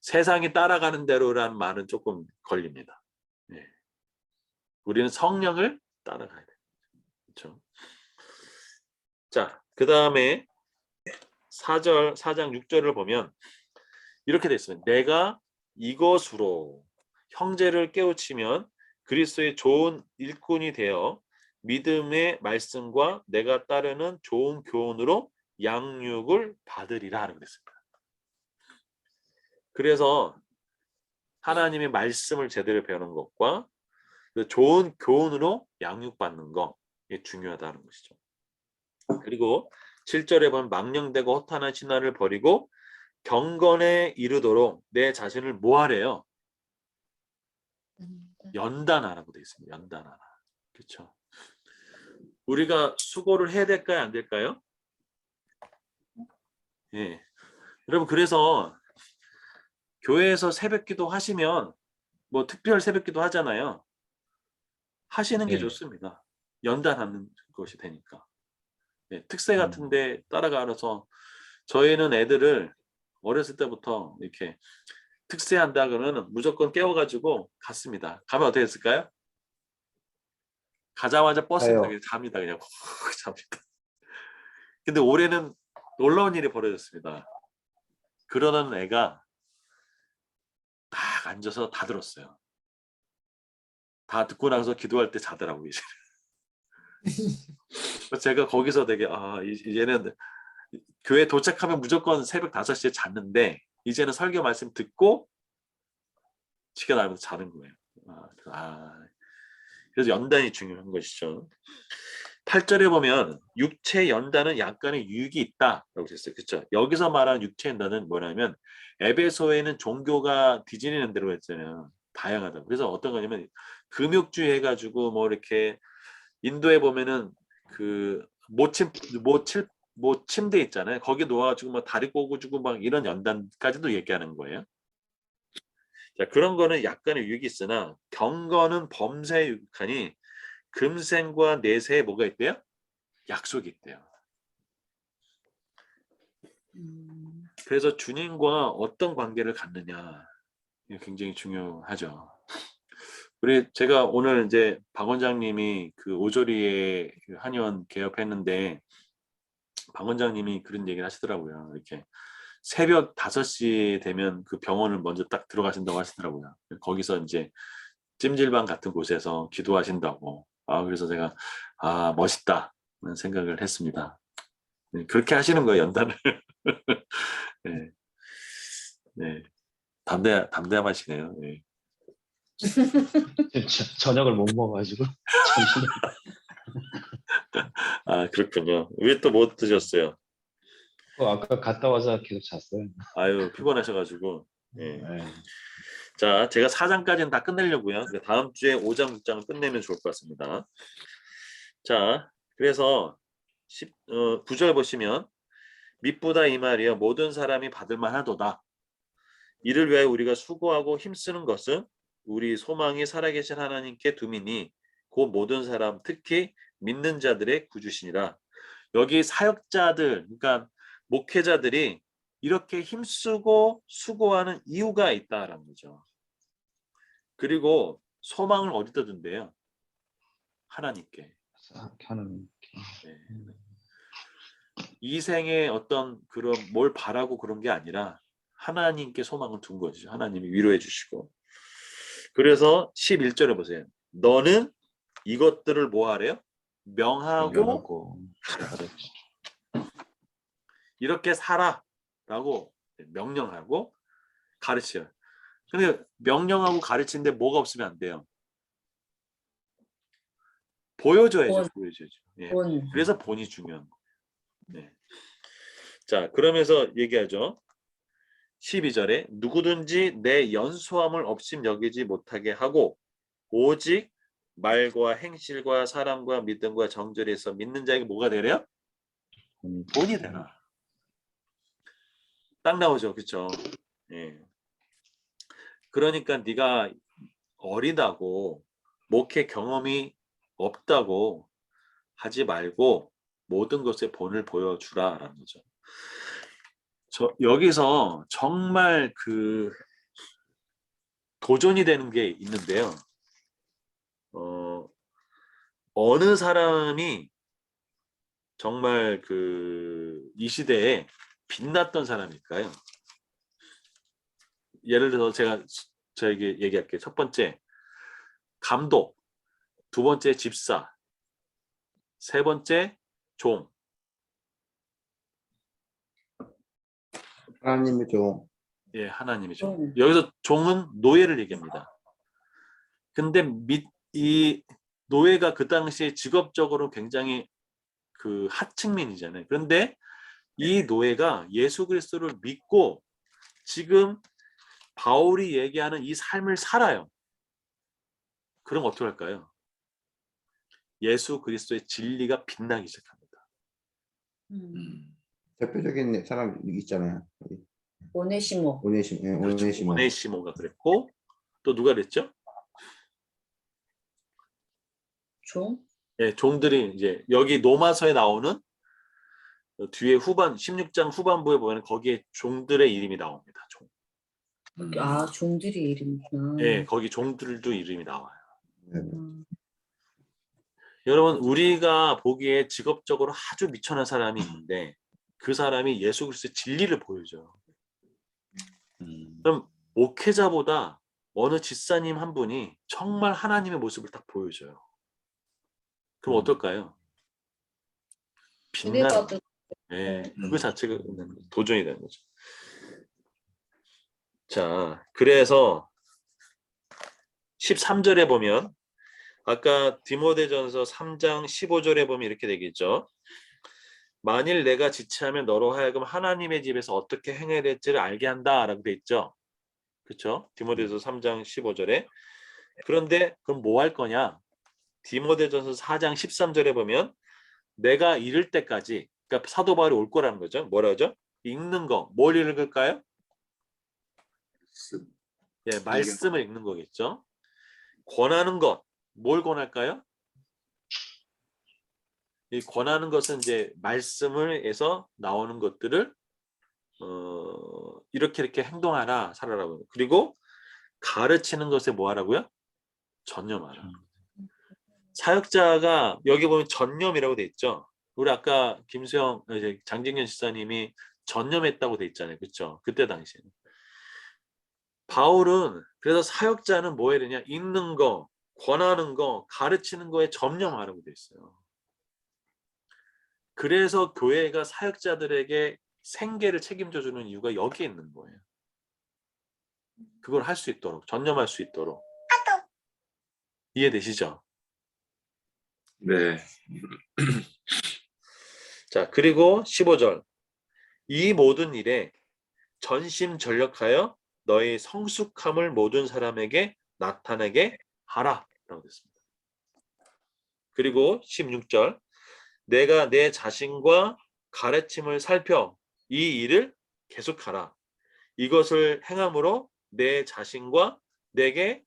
A: 세상이 따라가는 대로라는 말은 조금 걸립니다. 네. 우리는 성령을 따라가야 돼요. 그렇죠? 자, 그 다음에 4장 6절을 보면 이렇게 돼 있습니다. 내가 이것으로 형제를 깨우치면 그리스도의 좋은 일꾼이 되어 믿음의 말씀과 내가 따르는 좋은 교훈으로 양육을 받으리라 하는 것입니다. 그래서 하나님의 말씀을 제대로 배우는 것과 좋은 교훈으로 양육받는 거 이게 중요하다는 것이죠. 그리고 7절에 보면 망령되고 허탄한 신화를 버리고 경건에 이르도록 내 자신을 뭐 하래요? 연단하라고 되어 있습니다. 연단하라. 그렇죠? 우리가 수고를 해야 될까요? 안 될까요? 예. 여러분 그래서 교회에서 새벽기도 하시면 뭐 특별 새벽기도 하잖아요. 하시는 게
B: 네.
A: 좋습니다. 연단하는 것이 되니까. 네, 특세 같은데 따라가서 저희는 애들을 어렸을 때부터 이렇게 특세한다 그러면 무조건 깨워가지고 갔습니다. 가면 어떻게 했을까요? 가자마자 버스 타고 잡니다. 그냥 잡니다. 근데 올해는 놀라운 일이 벌어졌습니다. 그러던 애가 딱 앉아서 다 들었어요. 다 듣고 나서 기도할 때 자더라고요. 이제. 제가 거기서 되게 이제는 교회 도착하면 무조건 새벽 5시에 잤는데 이제는 설교 말씀 듣고 지가 나면서 자는 거예요. 그래서 연단이 중요한 것이죠. 8절에 보면 육체 연단은 약간의 유익이 있다라고 했어요. 그렇죠? 여기서 말하는 육체 연단은 뭐냐면 에베소에는 종교가 뒤지는 대로 했잖아요. 다양하다. 그래서 어떤 거냐면 금욕주의 해가지고 뭐 이렇게 인도에 보면은 그 모침대 있잖아요. 거기 놓아가지고 뭐 다리 꼬고주고 막 이런 연단까지도 얘기하는 거예요. 자, 그런 거는 약간의 유익이 있으나 경건은 범사에 유익하니 금생과 내세에 뭐가 있대요? 약속이 있대요. 그래서 주님과 어떤 관계를 갖느냐 이게 굉장히 중요하죠. 제가 오늘 이제 박 원장님이 그 오조리에 그 한의원 개업했는데 박 원장님이 그런 얘기를 하시더라고요. 이렇게 새벽 5시 되면 그 병원을 먼저 딱 들어가신다고 하시더라고요. 거기서 이제 찜질방 같은 곳에서 기도하신다고. 그래서 제가 멋있다 는 생각을 했습니다. 네, 그렇게 하시는 거예요, 연단을. 네. 네. 담대하시네요. 네.
B: 저녁을 못 먹어가지고 점심.
A: 그렇군요. 왜 또 못 드셨어요?
B: 아까 갔다 와서 계속 잤어요.
A: 아유, 피곤하셔가지고. 예.
B: 네.
A: 자, 제가 4장까지는 다 끝내려고요. 다음 주에 5장, 6장을 끝내면 좋을 것 같습니다. 자, 그래서 9절 보시면 미쁘다 이 말이여 모든 사람이 받을 만하도다. 이를 위하여 우리가 수고하고 힘쓰는 것은 우리 소망이 살아계신 하나님께 둠이니 그 모든 사람 특히 믿는 자들의 구주시니라. 여기 사역자들, 그러니까 목회자들이 이렇게 힘쓰고 수고하는 이유가 있다라는 거죠. 그리고 소망을 어디다 둔대요? 하나님께. 네. 이 생에 어떤 그런 뭘 바라고 그런 게 아니라 하나님께 소망을 둔 거죠. 하나님이 위로해 주시고. 그래서 11절에 보세요. 너는 이것들을 뭐 하래요? 명하고 이렇게 살아라고 명령하고 가르쳐요. 근데 명령하고 가르치는데 뭐가 없으면 안 돼요. 보여줘야죠. 보여줘야죠. 예. 그래서 본이 중요한 거. 네. 자, 그러면서 얘기하죠. 12절에 누구든지 내 연소함을 업신여기지 못하게 하고 오직 말과 행실과 사랑과 믿음과 정절에서 믿는 자에게 뭐가 되래요? 본이 되라. 딱 나오죠. 그렇죠? 예. 그러니까 네가 어리다고 목회 경험이 없다고 하지 말고 모든 것에 본을 보여주라라는 거죠. 여기서 정말 그 도전이 되는 게 있는데요. 어느 사람이 정말 이 시대에 빛났던 사람일까요? 예를 들어서 제가 저에게 얘기할게요. 첫 번째 감독, 두 번째 집사, 세 번째 종.
G: 하나님의 종.
A: 예, 하나님의 종. 여기서 종은 노예를 얘기합니다. 근데 이 노예가 그 당시에 직업적으로 굉장히 그 하층민이잖아요. 그런데 이 노예가 예수 그리스도를 믿고 지금 바울이 얘기하는 이 삶을 살아요. 그럼 어떻게 할까요? 예수 그리스도의 진리가 빛나기 시작합니다.
G: 대표적인 사람 있잖아요.
D: 오네시모.
A: 오네시모가 그랬고 또 누가 그랬죠?
D: 종?
A: 예, 종들이 이제 여기 로마서에 나오는 뒤에 16장 후반부에 보면 거기에 종들의 이름이 나옵니다. 종.
D: 종들의 이름이구나.
A: 예, 거기 종들도 이름이 나와요. 여러분 우리가 보기에 직업적으로 아주 미천한 사람이 있는데 그 사람이 예수 그리스도의 진리를 보여줘요. 그럼 목회자보다 어느 집사님 한 분이 정말 하나님의 모습을 딱 보여줘요. 그럼 어떨까요? 빛나는 거죠. 네, 그거 자체가 도전이 되는 거죠. 자, 그래서 13절에 보면 아까 디모데전서 3장 15절에 보면 이렇게 되겠죠. 만일 내가 지체하면 너로 하여금 하나님의 집에서 어떻게 행해야 될지를 알게 한다라고 돼 있죠. 그렇죠? 디모데전서 3장 15절에. 그런데 그럼 뭐 할 거냐? 디모데전서 4장 13절에 보면 내가 이를 때까지, 그러니까 사도 바울이 올 거라는 거죠. 뭐라 하죠? 읽는 거. 뭘 읽을까요? 예, 말씀을 읽는 거겠죠. 권하는 것. 뭘 권할까요? 이 권하는 것은 이제 말씀을 해서 나오는 것들을 이렇게 행동하라, 살아라고. 그리고 가르치는 것에 뭐 하라고요? 전념하라. 사역자가 여기 보면 전념이라고 돼 있죠. 우리 아까 김수영 이제 장진현 집사님이 전념했다고 돼 있잖아요. 그렇죠? 그때 당시에는. 바울은 그래서 사역자는 뭐 해야 되냐? 읽는 거, 권하는 거, 가르치는 거에 전념하라고 돼 있어요. 그래서 교회가 사역자들에게 생계를 책임져 주는 이유가 여기에 있는 거예요. 그걸 할 수 있도록, 전념할 수 있도록. 이해되시죠?
C: 네.
A: 자, 그리고 15절. 이 모든 일에 전심전력하여 너의 성숙함을 모든 사람에게 나타내게 하라 라고 됐습니다. 그리고 16절. 내가 내 자신과 가르침을 살펴 이 일을 계속하라. 이것을 행함으로 내 자신과 내게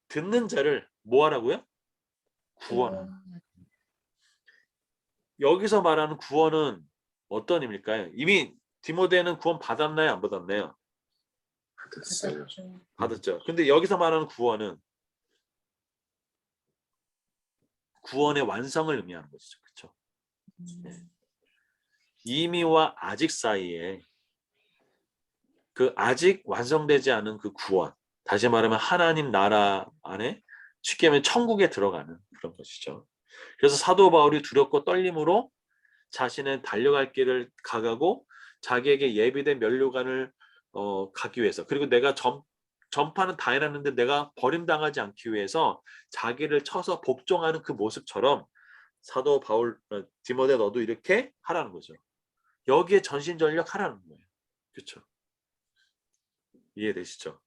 A: 듣는 자를 뭐 하라고요? 구원하라. 여기서 말하는 구원은 어떤 의미일까요? 이미 디모데는 구원 받았나요? 안 받았나요?
C: 받았어요.
A: 받았죠. 근데 여기서 말하는 구원은 구원의 완성을 의미하는 것이죠. 그렇죠? 이미와 아직 사이에 그 아직 완성되지 않은 그 구원, 다시 말하면 하나님 나라 안에 쉽게 하면 천국에 들어가는 그런 것이죠. 그래서 사도 바울이 두렵고 떨림으로 자신의 달려갈 길을 가가고 자기에게 예비된 면류관을 가기 위해서, 그리고 내가 전파는 다 해놨는데 내가 버림당하지 않기 위해서 자기를 쳐서 복종하는 그 모습처럼 사도 바울, 디모데 너도 이렇게 하라는 거죠. 여기에 전심전력 하라는 거예요. 그렇죠? 이해되시죠?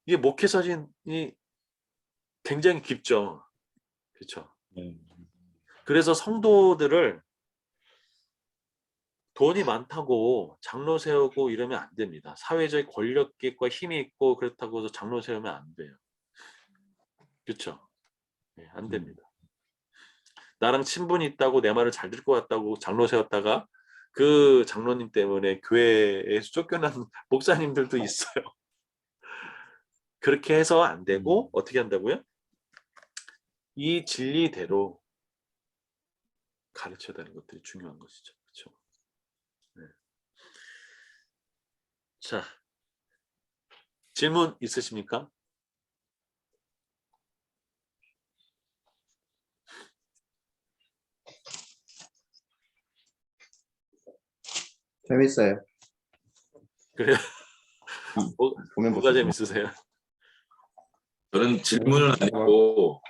A: 이게 목회서진이 굉장히 깊죠. 그렇죠? 그래서 성도들을 돈이 많다고 장로 세우고 이러면 안 됩니다. 사회적 권력과 힘이 있고 그렇다고 해서 장로 세우면 안 돼요. 그렇죠? 네, 안 됩니다. 나랑 친분이 있다고 내 말을 잘 들을 것 같다고 장로 세웠다가 그 장로님 때문에 교회에서 쫓겨난 목사님들도 있어요. 그렇게 해서 안 되고 어떻게 한다고요? 이 진리대로 가르쳐야 되는 것들이 중요한 것이죠. 그렇죠? 네. 자, 질문 있으십니까?
G: 재밌어요.
A: 그래요?
G: 보면
A: 뭐가
G: 보세요.
A: 재밌으세요?
C: 저는 질문은 아니고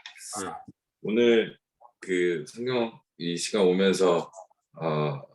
A: 네.
C: 오늘 그 성경 이 시간 오면서